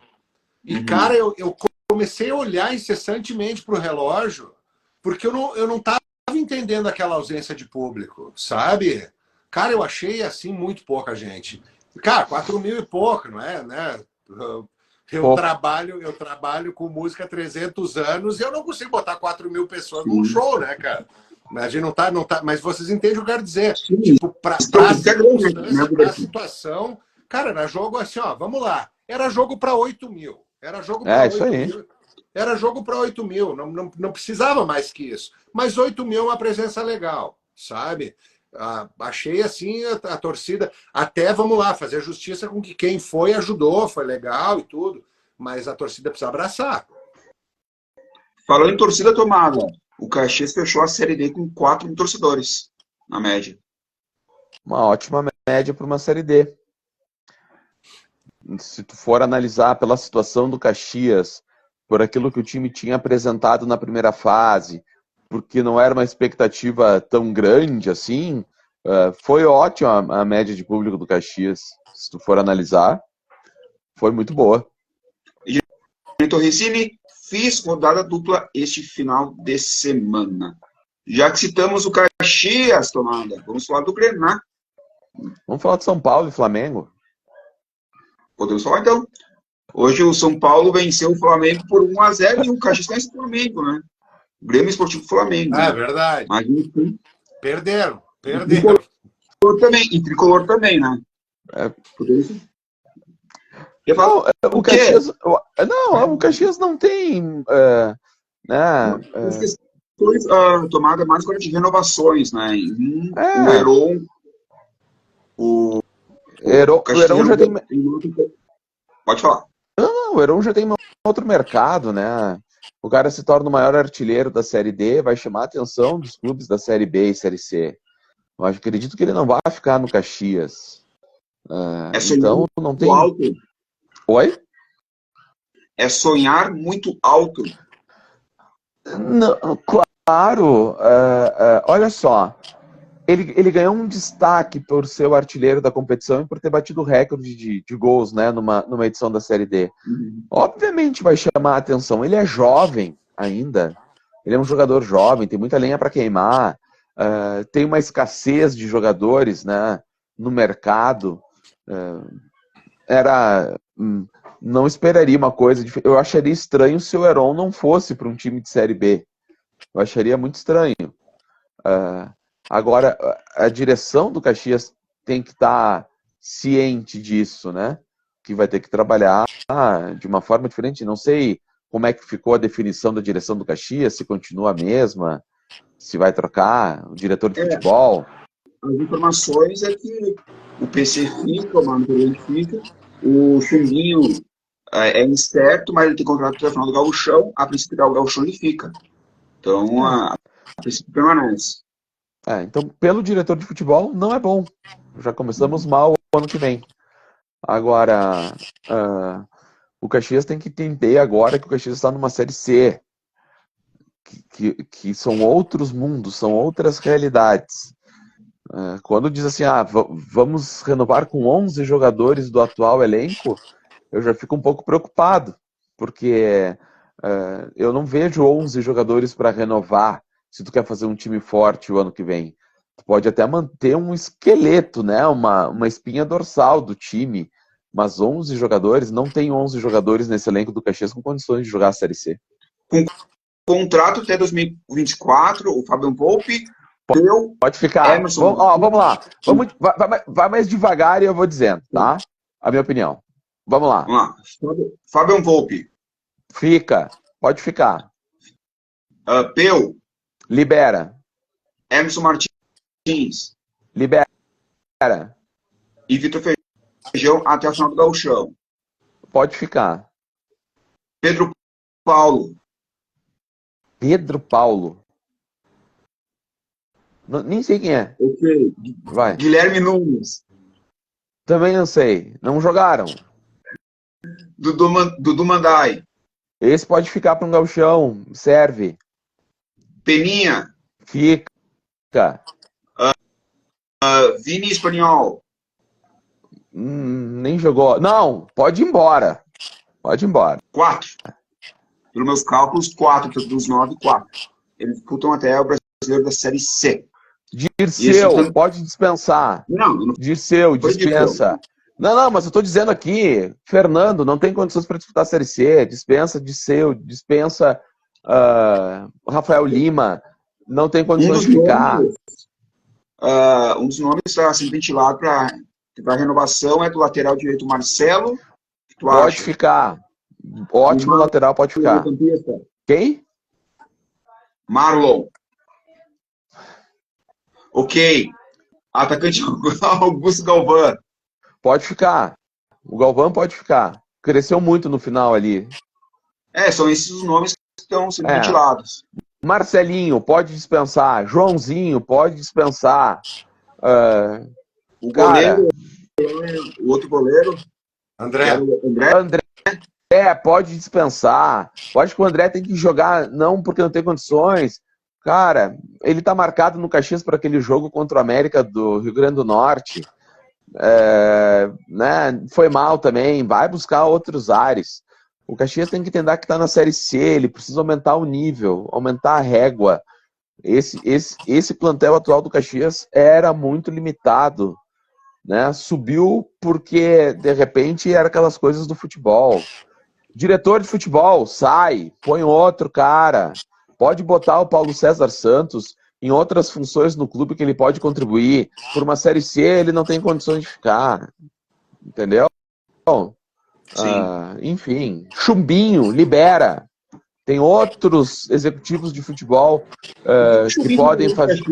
E, cara, eu comecei a olhar incessantemente pro relógio, porque eu não tava entendendo aquela ausência de público, sabe? Cara, eu achei, assim, muito pouca gente. Cara, 4 mil e pouco, não é? Né? Eu trabalho com música há 300 anos e eu não consigo botar 4 mil pessoas num show, né, cara? A gente não tá, mas vocês entendem o que eu quero dizer. Sim. Tipo, para né? a situação, cara, era jogo assim, ó, vamos lá. Era jogo para 8 mil. Era jogo para 8 mil. Era jogo para 8 mil. Não precisava mais que isso. Mas 8 mil é uma presença legal, sabe? Achei assim a torcida. Até, vamos lá, fazer justiça com que quem foi ajudou, foi legal e tudo. Mas a torcida precisa abraçar. Falando em torcida tomada, o Caxias fechou a Série D com 4 torcedores, na média. Uma ótima média para uma Série D. Se tu for analisar pela situação do Caxias, por aquilo que o time tinha apresentado na primeira fase, porque não era uma expectativa tão grande assim, foi ótima a média de público do Caxias. Se tu for analisar, foi muito boa. Torresini, fiz rodada dupla este final de semana. Já que citamos o Caxias, tomada, vamos falar do Grenal. Vamos falar de São Paulo e Flamengo. Podemos falar então. Hoje o São Paulo venceu o Flamengo por 1-0 e o Caxias vence o Flamengo, né? O Grêmio Esportivo Flamengo. É verdade. Mas, enfim, Perderam. E tricolor também, né? Podemos... Não, o Caxias, o Caxias não tem... tomada mais agora de renovações, né? O Heron... O Heron já tem... Pode falar. Não, o Heron já tem outro mercado, né? O cara se torna o maior artilheiro da Série D, vai chamar a atenção dos clubes da Série B e Série C. Eu acredito que ele não vai ficar no Caxias. Então, não tem... Alto. Oi? É sonhar muito alto. Não, claro. Olha só. Ele ganhou um destaque por ser o artilheiro da competição e por ter batido o recorde de gols, né, numa edição da Série D. Obviamente vai chamar a atenção. Ele é jovem ainda. Ele é um jogador jovem, tem muita lenha para queimar. Tem uma escassez de jogadores, né, no mercado. Não esperaria uma coisa. Eu acharia estranho se o Heron não fosse para um time de Série B. Eu acharia muito estranho. Agora, a direção do Caxias tem que estar ciente disso, né? Que vai ter que trabalhar de uma forma diferente. Não sei como é que ficou a definição da direção do Caxias, se continua a mesma, se vai trocar o diretor de futebol. As informações é que o PC fica, o Mano fica, o Xanguinho é incerto, mas ele tem contrato até o final do Gauchão, a princípio o Gauchão ele fica. Então, a princípio permanece. Então, pelo diretor de futebol, não é bom. Já começamos mal o ano que vem. Agora, o Caxias tem que entender agora que o Caxias está numa Série C. Que são outros mundos, são outras realidades. Quando diz assim, vamos renovar com 11 jogadores do atual elenco, eu já fico um pouco preocupado. Porque eu não vejo 11 jogadores para renovar. Se tu quer fazer um time forte o ano que vem, tu pode até manter um esqueleto, né? Uma espinha dorsal do time, mas 11 jogadores, não tem 11 jogadores nesse elenco do Caxias com condições de jogar a Série C. Com contrato até 2024, o Fabian Volpe... Pode ficar. Vamos lá. Vai mais devagar e eu vou dizendo, tá? A minha opinião. Vamos lá. Fabian Volpe. Fica. Pode ficar. Peu. Libera. Emerson Martins. Libera. E Vitor Feijão até o final do Gauchão. Pode ficar. Pedro Paulo. Nem sei quem é. Ok. Vai. Guilherme Nunes. Também não sei. Não jogaram. Dudu Mandai. Esse pode ficar para um gauchão. Serve. Peninha. Fica. Vini Espanhol. Nem jogou. Não, pode ir embora. 4. Pelos meus cálculos, 4. Dos 9, 4. Eles disputam até o brasileiro da Série C. Dirceu, pode dispensar. Não. Dirceu, dispensa. Não, mas eu tô dizendo aqui, Fernando, não tem condições para disputar a Série C. Dispensa Dirceu, dispensa Rafael Lima. não tem Um condições dos de ficar. nomes, um dos nomes está sendo ventilado para renovação é do lateral direito Marcelo. O que tu Pode acha? ficar. O Ótimo lateral, pode ficar. meio-campista, Quem? Marlon. Ok. Atacante Augusto Galvão. Pode ficar. O Galvão pode ficar. Cresceu muito no final ali. São esses os nomes que estão sendo É. ventilados. Marcelinho, pode dispensar. Joãozinho, pode dispensar. O Cara, goleiro, o outro goleiro, que André, era o André. André, pode dispensar. Eu acho que o André tem que jogar, não porque não tem condições. Cara, ele tá marcado no Caxias para aquele jogo contra o América do Rio Grande do Norte. Né? Foi mal também. Vai buscar outros ares. O Caxias tem que entender que está na Série C. Ele precisa aumentar o nível, aumentar a régua. Esse plantel atual do Caxias era muito limitado, né? Subiu porque, de repente, era aquelas coisas do futebol. Diretor de futebol, sai, põe outro cara. Pode botar o Paulo César Santos em outras funções no clube que ele pode contribuir. Por uma Série C, ele não tem condições de ficar. Entendeu? Enfim, Chumbinho, libera. Tem outros executivos de futebol que podem fazer.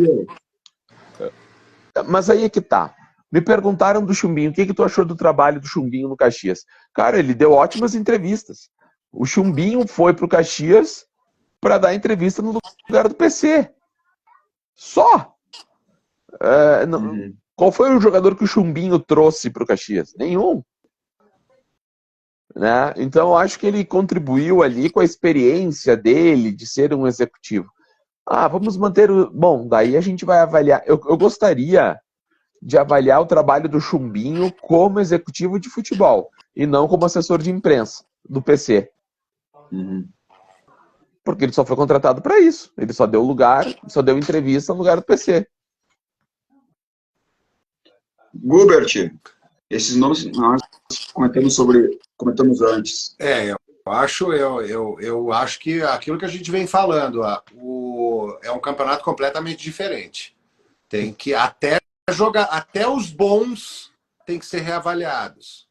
Mas aí é que tá. Me perguntaram do Chumbinho, o que tu achou do trabalho do Chumbinho no Caxias? Cara, ele deu ótimas entrevistas. O Chumbinho foi pro Caxias para dar entrevista no lugar do PC. Só. Qual foi o jogador que o Chumbinho trouxe pro Caxias? Nenhum. Né? Então, eu acho que ele contribuiu ali com a experiência dele de ser um executivo. Vamos manter o... Bom, daí a gente vai avaliar. Eu gostaria de avaliar o trabalho do Chumbinho como executivo de futebol e não como assessor de imprensa do PC. Porque ele só foi contratado para isso. Ele só deu lugar, só deu entrevista no lugar do PC. Gubert, esses nomes nós comentamos antes. eu acho que aquilo que a gente vem falando, é um campeonato completamente diferente. Tem que até os bons tem que ser reavaliados,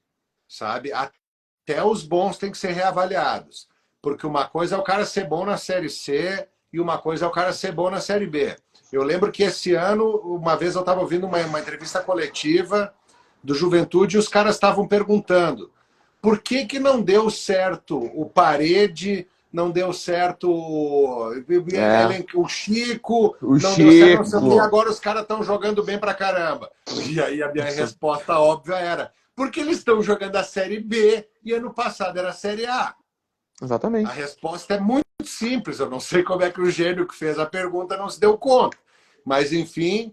sabe? Até os bons tem que ser reavaliados. Porque uma coisa é o cara ser bom na Série C e uma coisa é o cara ser bom na Série B. Eu lembro que esse ano, uma vez eu estava ouvindo uma entrevista coletiva do Juventude e os caras estavam perguntando por que não deu certo o Parede, não deu certo o Chico, não deu certo, não sei o que, agora os caras estão jogando bem pra caramba. E aí a minha resposta óbvia era, porque eles estão jogando a Série B e ano passado era a Série A. Exatamente. A resposta é muito simples, eu não sei como é que o gênio que fez a pergunta não se deu conta. Mas, enfim...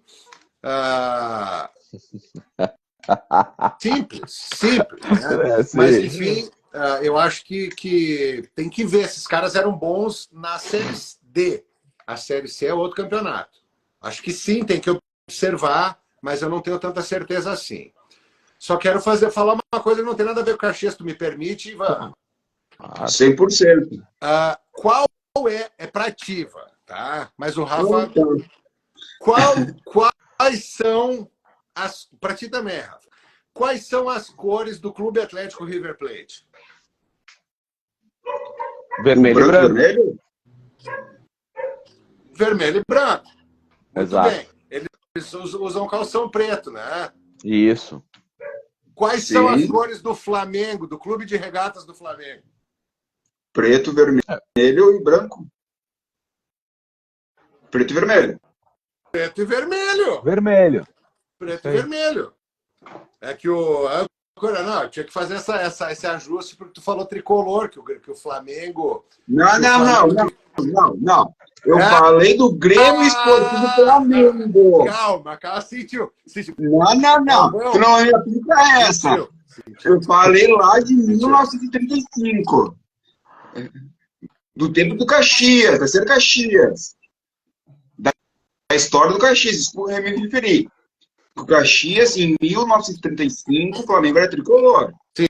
Simples, né? Mas, enfim, eu acho que tem que ver. Esses caras eram bons na Série D. A Série C é outro campeonato. Acho que sim, tem que observar, mas eu não tenho tanta certeza assim. Só quero falar uma coisa que não tem nada a ver com o Caxias, tu me permite, Ivan? 100%. Qual é pra ativa, tá? Mas o Rafa... Quais são as... Pra ti também, Rafa. Quais são as cores do Clube Atlético River Plate? Vermelho e branco. Vermelho e branco. Muito Exato. bem. Eles usam calção preto, né? Isso. Quais são as cores do Flamengo, do Clube de Regatas do Flamengo? Preto, vermelho e branco. Preto e vermelho. Preto e vermelho. Vermelho. Preto e vermelho. É que o... Não, tinha que fazer esse ajuste porque tu falou tricolor, que o Flamengo... Não. Eu falei do Grêmio Esportivo Flamengo. Calma, sentiu. Não. Tu não me aplica essa. Eu falei lá de 1935. Do tempo do Caxias, da Ser Caxias. Da história do Caxias, isso que eu me referi. O Caxias, em 1935, o Flamengo era tricolor. Sim.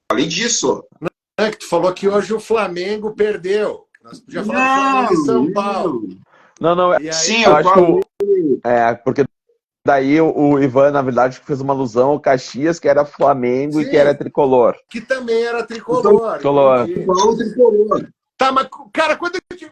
Falei disso. Não é que tu falou que hoje o Flamengo perdeu. Nós podíamos falar do Flamengo e São Paulo. Não, E aí, Sim, eu eu acho falei. porque daí o Ivan, na verdade, fez uma alusão ao Caxias, que era Flamengo e que era sim, tricolor. que também era tricolor. Tricolor. Entendi. Falou tricolor. Tá, mas, cara,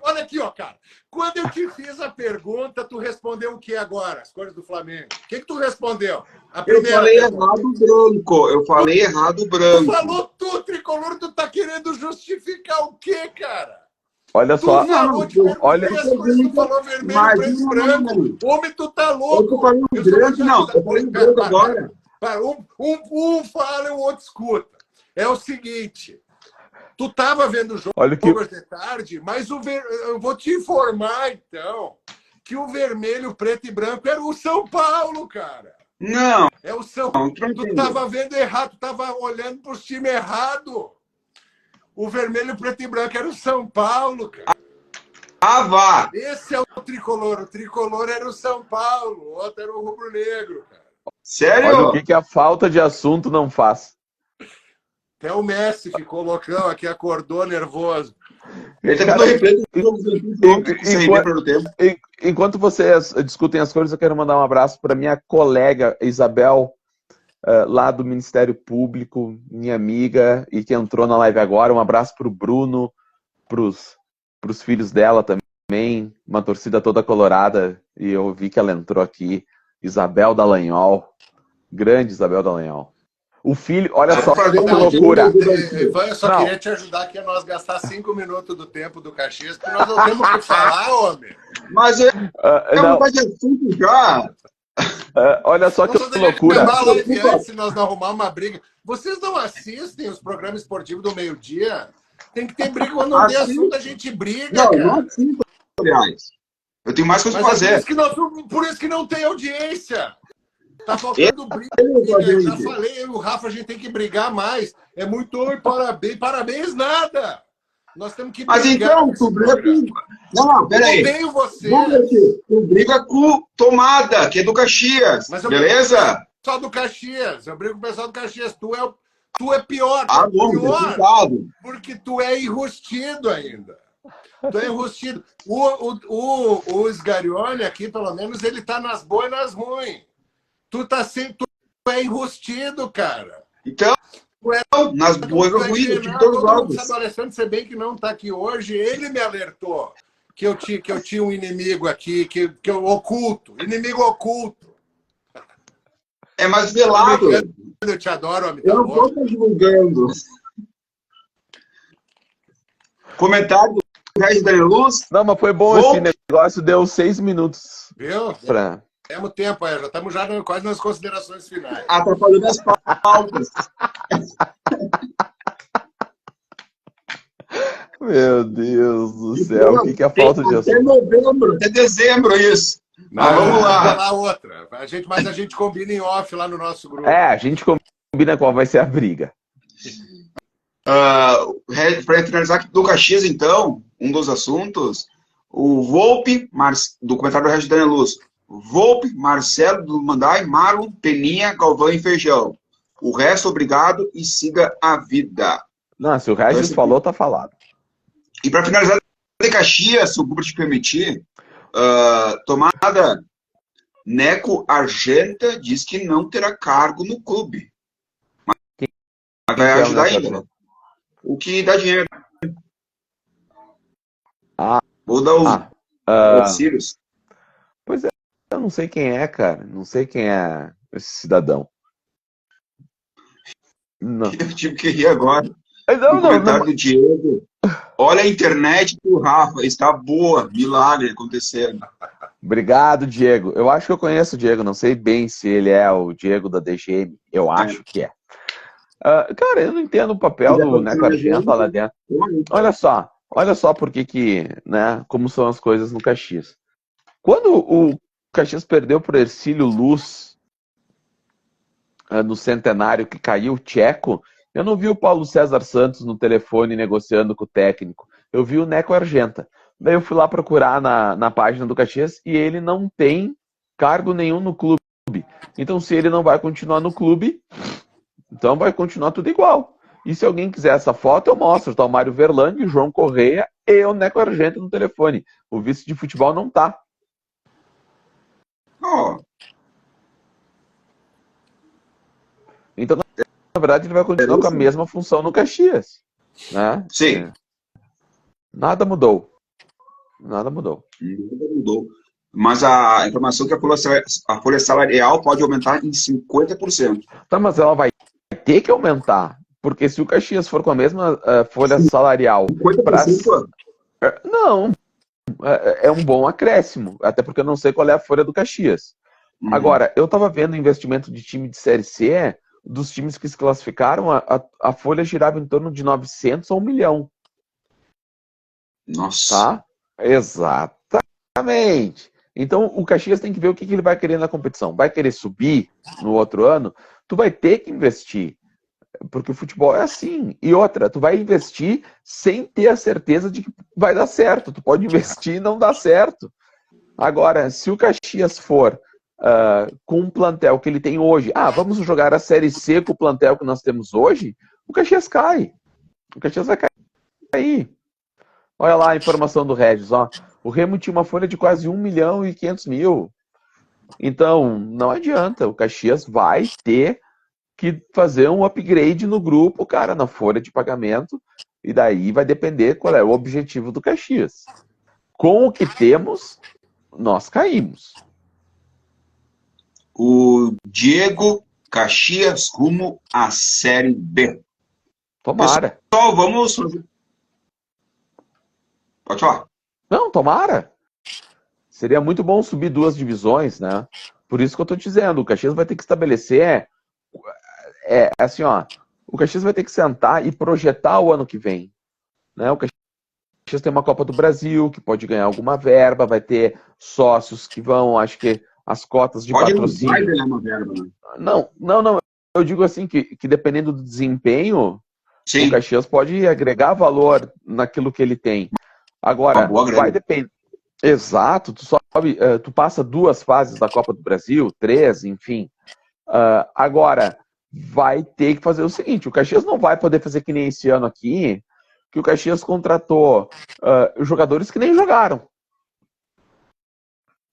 olha aqui, ó, cara. Quando eu te fiz a pergunta, tu respondeu o que agora? As cores do Flamengo. O que tu respondeu? A Eu primeira falei pergunta. errado branco. Eu falei errado Tu branco. falou tu, tricolor, tu tá querendo justificar o quê, cara? Olha Tu só, falou, te olha, perguntei as coisas, tu falou vermelho, Mas preto e não. branco. Homem, tu tá Eu tô louco. falando Eu sou branco, não. organizado. Eu falei branco agora. Para, um fala e o outro escuta. É o seguinte, tu tava vendo o jogo olha que hoje de tarde, mas eu vou te informar, então, que o vermelho, preto e branco era o São Paulo, cara. Não, É o São não, Tu tava vendo errado, tu tava olhando pros times errados. O vermelho, preto e branco era o São Paulo, cara. vá. Esse é o tricolor. O tricolor era o São Paulo, o outro era o rubro-negro, cara. Sério? olha o que a falta de assunto não faz. Até o Messi ficou loucão aqui, acordou nervoso. Ele tá Cara, dando replay do jogo com esse replay pelo tempo. Enquanto vocês discutem as coisas, eu quero mandar um abraço para minha colega Isabel, lá do Ministério Público, minha amiga, e que entrou na live agora. Um abraço para o Bruno, para os filhos dela também, uma torcida toda colorada, e eu vi que ela entrou aqui. Isabel Dallagnol, grande Isabel Dallagnol. O filho, olha só que loucura. Ivan, eu só queria te ajudar aqui a nós gastar 5 minutos do tempo do Caxias, porque nós não temos o que falar, homem. Mas não vai de assunto já. Olha só que loucura. Acabar a live antes, se nós não arrumar uma briga. Vocês não assistem os programas esportivos do meio-dia? Tem que ter briga. Quando não tem assunto, a gente briga, cara. Não assisto, aliás. Eu tenho mais coisas pra fazer. Por isso que não tem audiência. Tá faltando briga. Eu já falei, eu e o Rafa, a gente tem que brigar mais. É muito oi, parabéns, nada. Nós temos que brigar. Mas então, tu briga com... Não, peraí. Eu odeio você. Tu briga com o Tomada, que é do Caxias. Beleza? Só do Caxias. Eu brigo com o pessoal do Caxias. Tu é pior. Ah, bom, pior porque tu é enrustido ainda. Tu é enrustido. O Sgarione aqui, pelo menos, ele tá nas boas e nas ruins. Tu é enrustido, cara. Então, nas boas e ruins, eu tive todos os lados. O Alessandro, se bem que não tá aqui hoje, ele me alertou que eu tinha um inimigo aqui, que eu oculto. Inimigo oculto. É mais velado. Eu te adoro, homem. Eu não vou estar divulgando. Comentário do Regis Daneluz. Não, mas foi bom esse negócio, deu 6 minutos. Viu? Temos tempo, já estamos quase nas considerações finais. Atrapalhando as pautas. Meu Deus do céu, o que é a falta de assunto? Até novembro, até dezembro, isso. Mas vamos lá. Vai lá outra. Mas a gente combina em off lá no nosso grupo. A gente combina qual vai ser a briga. Para finalizar aqui do Caxias, então, um dos assuntos, o Volpe, do comentário do Regis Daneluz, Volpe, Marcelo do Mandai, Marlon, Peninha, Galvão e Feijão. O resto, obrigado e siga a vida. Não, se o Regis falou, tá falado. E para finalizar, de Caxias, se o público te permitir, Tomada, Neco Argenta diz que não terá cargo no clube. Mas vai ajudar ainda. O que dá dinheiro. Vou dar o Sirius. Pois é, eu não sei quem é, cara. Não sei quem é esse cidadão. Não. Eu tive que rir agora. Não. Do Diego. Olha a internet do Rafa, está boa. Milagre acontecendo. Obrigado, Diego. Eu acho que eu conheço o Diego, não sei bem se ele é o Diego da DGM. Eu acho que é. Cara, eu não entendo o papel do Neco Argenta lá dentro. Olha só porque né, como são as coisas no Caxias. Quando o Caxias perdeu por Hercílio Luz no centenário que caiu o Tcheco, eu não vi o Paulo César Santos no telefone negociando com o técnico. Eu vi o Neco Argenta. Daí eu fui lá procurar na página do Caxias e ele não tem cargo nenhum no clube. Então, se ele não vai continuar no clube, então vai continuar tudo igual. E se alguém quiser essa foto, eu mostro. Tá o Mário Verlang, o João Correia e o Neco Argento no telefone. O vice de futebol não tá. Oh, Então, na verdade, ele vai continuar com a mesma função no Caxias. Né? sim. Nada mudou. Nada mudou. Nada mudou. Mas a informação é que a folha salarial pode aumentar em 50%. Tá, mas ela vai ter que aumentar. Porque se o Caxias for com a mesma folha salarial... 50%? Não. É um bom acréscimo. Até porque eu não sei qual é a folha do Caxias. Agora, eu estava vendo o investimento de time de Série C, dos times que se classificaram, a folha girava em torno de 900 a 1 milhão. Nossa. Tá? Exatamente. Então, o Caxias tem que ver o que ele vai querer na competição. Vai querer subir no outro ano? Tu vai ter que investir. Porque o futebol é assim. E outra, tu vai investir sem ter a certeza de que vai dar certo. Tu pode investir e não dar certo. Agora, se o Caxias for com um plantel que ele tem hoje, vamos jogar a Série C com o plantel que nós temos hoje, o Caxias cai. O Caxias vai cair. Olha lá a informação do Regis. Ó. O Remo tinha uma folha de quase 1 milhão e 500 mil. Então, não adianta. O Caxias vai ter que fazer um upgrade no grupo, cara, na folha de pagamento, e daí vai depender qual é o objetivo do Caxias. Com o que temos, nós caímos. O Diego, Caxias rumo à Série B. Tomara. Pessoal, vamos... Pode falar. Não, tomara. Seria muito bom subir 2 divisões, né? Por isso que eu tô dizendo, o Caxias vai ter que estabelecer... assim, ó, o Caxias vai ter que sentar e projetar o ano que vem. Né? O Caxias tem uma Copa do Brasil, que pode ganhar alguma verba, vai ter sócios que vão, acho que as cotas de patrocínio... Pode ganhar uma verba, né? Não. Eu digo assim, que dependendo do desempenho, Sim. o Caxias pode agregar valor naquilo que ele tem. Agora, vai depender... Exato, tu passa 2 fases da Copa do Brasil, 3, enfim. Agora... vai ter que fazer o seguinte, o Caxias não vai poder fazer que nem esse ano aqui, que o Caxias contratou jogadores que nem jogaram.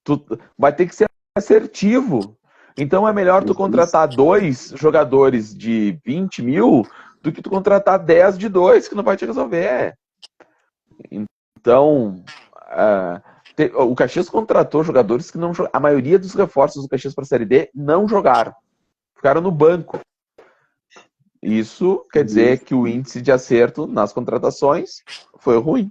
Tu vai ter que ser assertivo. Então é melhor tu contratar 2 jogadores de 20 mil do que tu contratar 10 de 2, que não vai te resolver. Então, o Caxias contratou jogadores que não jogaram. A maioria dos reforços do Caxias para a Série D não jogaram. Ficaram no banco. Isso quer dizer que o índice de acerto nas contratações foi ruim.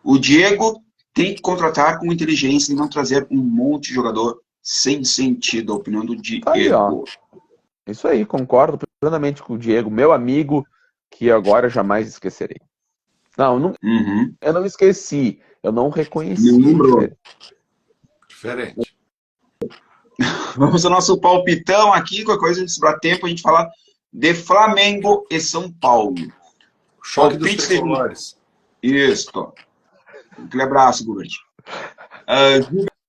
O Diego tem que contratar com inteligência e não trazer um monte de jogador sem sentido. A opinião do Diego. Aí, ó. Isso aí, concordo plenamente com o Diego, meu amigo, que agora jamais esquecerei. Não, eu não esqueci, eu não reconheci. Não lembrou. Diferente. Vamos ao nosso palpitão aqui, qualquer coisa, se sobrar tempo, a gente fala de Flamengo e São Paulo. Choque dos tricolores. Isso. Aquele abraço, Gubert.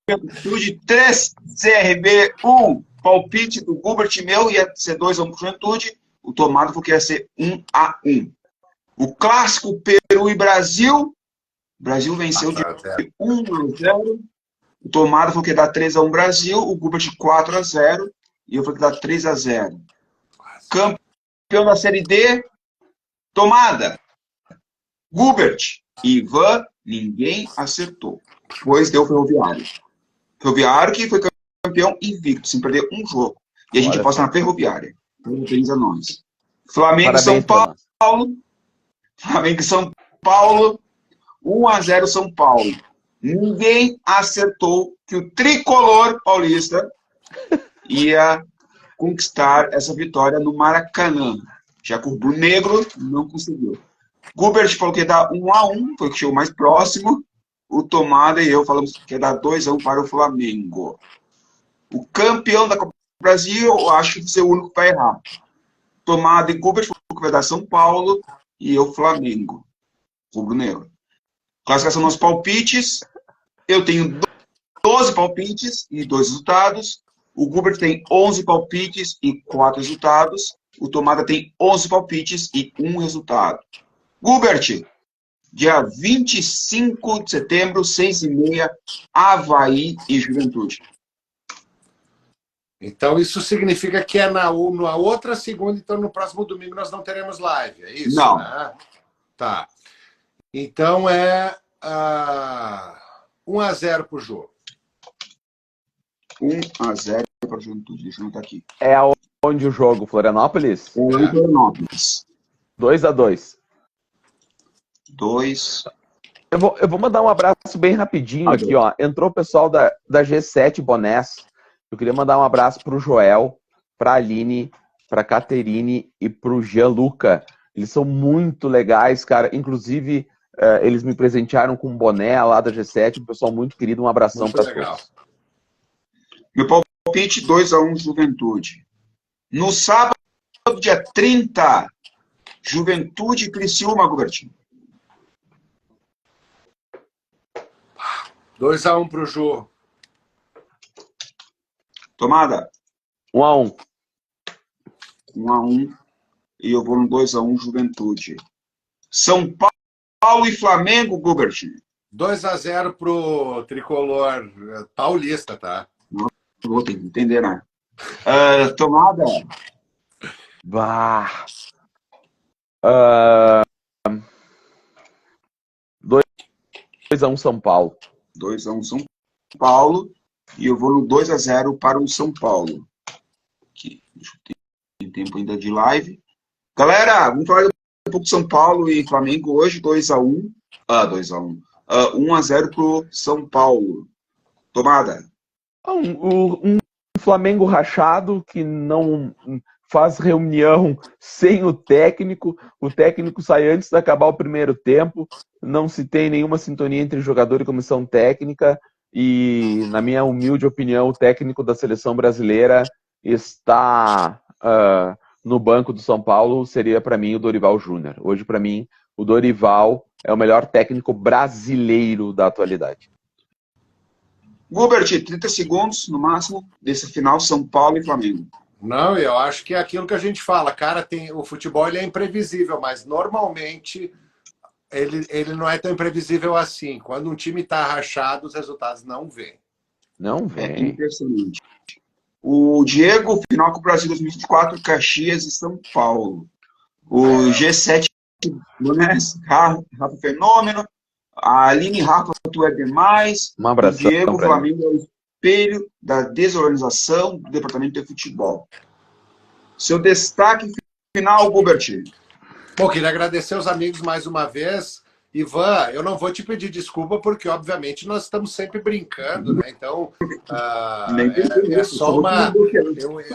Juventude 3, CRB 1. Palpite do Gubert meu ia ser 2-1 pro Juventude. O Tomado falou que ia ser 1-1. O clássico Peru e Brasil. O Brasil venceu de 1-0. O Tomado falou que ia dar 3-1 Brasil. O Gubert 4-0. E eu falei que ia dar 3-0. Campeão da Série D, Tomada, Gubert, Ivan, ninguém acertou. Pois deu Ferroviário. Ferroviário que foi campeão invicto, sem perder um jogo. E a gente aposta na Ferroviária. Parabéns a nós. Flamengo e São Paulo. Flamengo e São Paulo. 1-0 São Paulo. Ninguém acertou que o tricolor paulista ia conquistar essa vitória no Maracanã. Já que o rubro-negro não conseguiu. Gubert falou que ia dar 1-1, foi o que chegou mais próximo. O Tomada e eu falamos que ia dar 2-1 para o Flamengo. O campeão da Copa do Brasil, eu acho que vai ser o único que vai errar. Tomada e Gubert falou que vai dar São Paulo e eu Flamengo. Rubro-negro. Classificação dos palpites. Eu tenho 12 palpites e 2 resultados. O Gubert tem 11 palpites e 4 resultados. O Tomada tem 11 palpites e 1 resultado. Gubert, dia 25 de setembro, 6h30, Avaí e Juventude. Então, isso significa que é na outra segunda, então no próximo domingo nós não teremos live, é isso? Não. Né? Tá. Então é 1-0 pro Jô. 1-0 para a Juventude. Deixa eu anotar aqui. É onde o jogo? Florianópolis? É em Florianópolis. 2-2. 2. Eu vou mandar um abraço bem rapidinho aqui, ó. Entrou o pessoal da G7 Bonés. Eu queria mandar um abraço pro Joel, pra Aline, pra Caterine e pro Gianluca. Eles são muito legais, cara. Inclusive, eles me presentearam com um boné lá da G7. Um pessoal muito querido. Um abração para todos. Meu palpite, 2-1 Juventude. No sábado, dia 30, Juventude e Criciúma, Gubertinho. 2-1 pro Jô. Tomada? 1-1. 1-1. E eu vou no 2-1 Juventude. São Paulo e Flamengo, Gubertinho. 2-0 pro tricolor paulista, tá? Não vou ter que entender, né? Tomada? 2-1 São Paulo. 2-1 São Paulo. E eu vou no 2-0 para o São Paulo. Aqui, deixa eu ter tempo ainda de live. Galera, vamos falar um pouco de São Paulo e Flamengo hoje. 2-1. 1-0 para o São Paulo. Tomada? Um Flamengo rachado que não faz reunião sem o técnico sai antes de acabar o primeiro tempo, não se tem nenhuma sintonia entre jogador e comissão técnica, e, na minha humilde opinião, o técnico da seleção brasileira está no banco do São Paulo, seria para mim o Dorival Júnior. Hoje, para mim, o Dorival é o melhor técnico brasileiro da atualidade. Gubert, 30 segundos no máximo desse final, São Paulo e Flamengo. Não, eu acho que é aquilo que a gente fala, cara, o futebol ele é imprevisível, mas normalmente ele não é tão imprevisível assim. Quando um time está rachado, os resultados não vêm. Não vem. É impressionante. O Diego, final com o Brasil 2024, Caxias e São Paulo. O G7, Rafa Fenômeno. A Aline, Rafa, tu é demais. Um abração. O Diego, Flamengo é o espelho da desorganização do departamento de futebol. Seu destaque final, Gubert. Bom, queria agradecer os amigos mais uma vez. Ivan, eu não vou te pedir desculpa, porque, obviamente, nós estamos sempre brincando, né? Então, é só uma...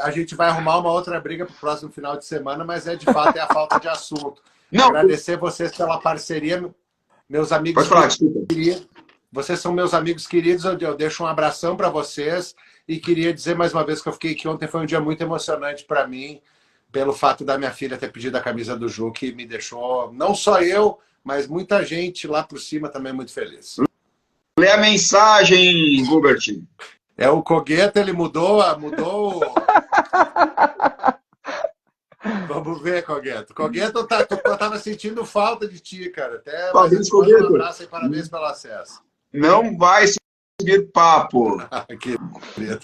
a gente vai arrumar uma outra briga para o próximo final de semana, mas de fato é a falta de assunto. Não. Agradecer vocês pela parceria, meus amigos. Pode falar, desculpa. Vocês são meus amigos queridos, eu deixo um abração para vocês e queria dizer mais uma vez que eu fiquei aqui ontem, foi um dia muito emocionante para mim, pelo fato da minha filha ter pedido a camisa do Ju, que me deixou, não só eu, mas muita gente lá por cima também muito feliz. Lê a mensagem, Gubert. O Cogueta, ele mudou. Vamos ver, Cogueta. Cogueta, eu tava sentindo falta de ti, cara. Até um abraço e parabéns pelo acesso. Não vai subir papo. Querido.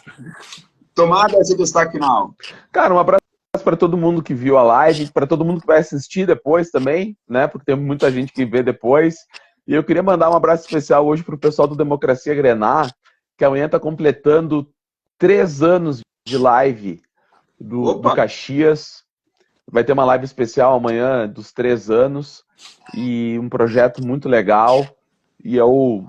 Tomada esse destaque final. Cara, um abraço para todo mundo que viu a live, para todo mundo que vai assistir depois também, né? Porque tem muita gente que vê depois. E eu queria mandar um abraço especial hoje para o pessoal do Democracia Grená, que amanhã está completando 3 anos de live do Caxias. Vai ter uma live especial amanhã dos 3 anos e um projeto muito legal. E eu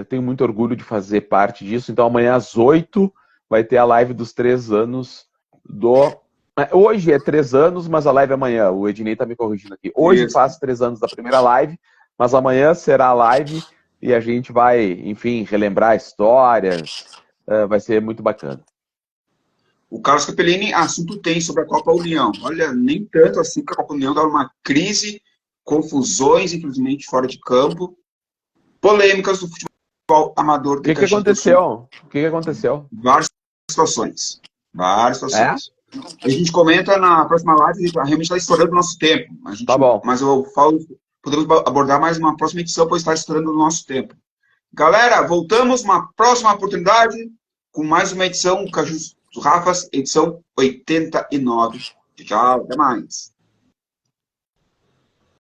tenho muito orgulho de fazer parte disso. Então amanhã às 8 vai ter a live dos 3 anos Hoje é 3 anos, mas a live é amanhã. O Ednei tá me corrigindo aqui. Hoje faz 3 anos da primeira live, mas amanhã será a live e a gente vai, enfim, relembrar histórias. Vai ser muito bacana. O Carlos Capellini, assunto tem sobre a Copa União. Olha, nem tanto assim, porque a Copa União dá uma crise, confusões, infelizmente, fora de campo, polêmicas do futebol amador. O que aconteceu? O que aconteceu? Várias situações. Várias situações. A gente comenta na próxima live, realmente está estourando o nosso tempo. Tá bom. Mas eu falo, podemos abordar mais uma próxima edição, pois está estourando o nosso tempo. Galera, voltamos uma próxima oportunidade com mais uma edição Cajus Rafas, edição 89. Tchau, até mais.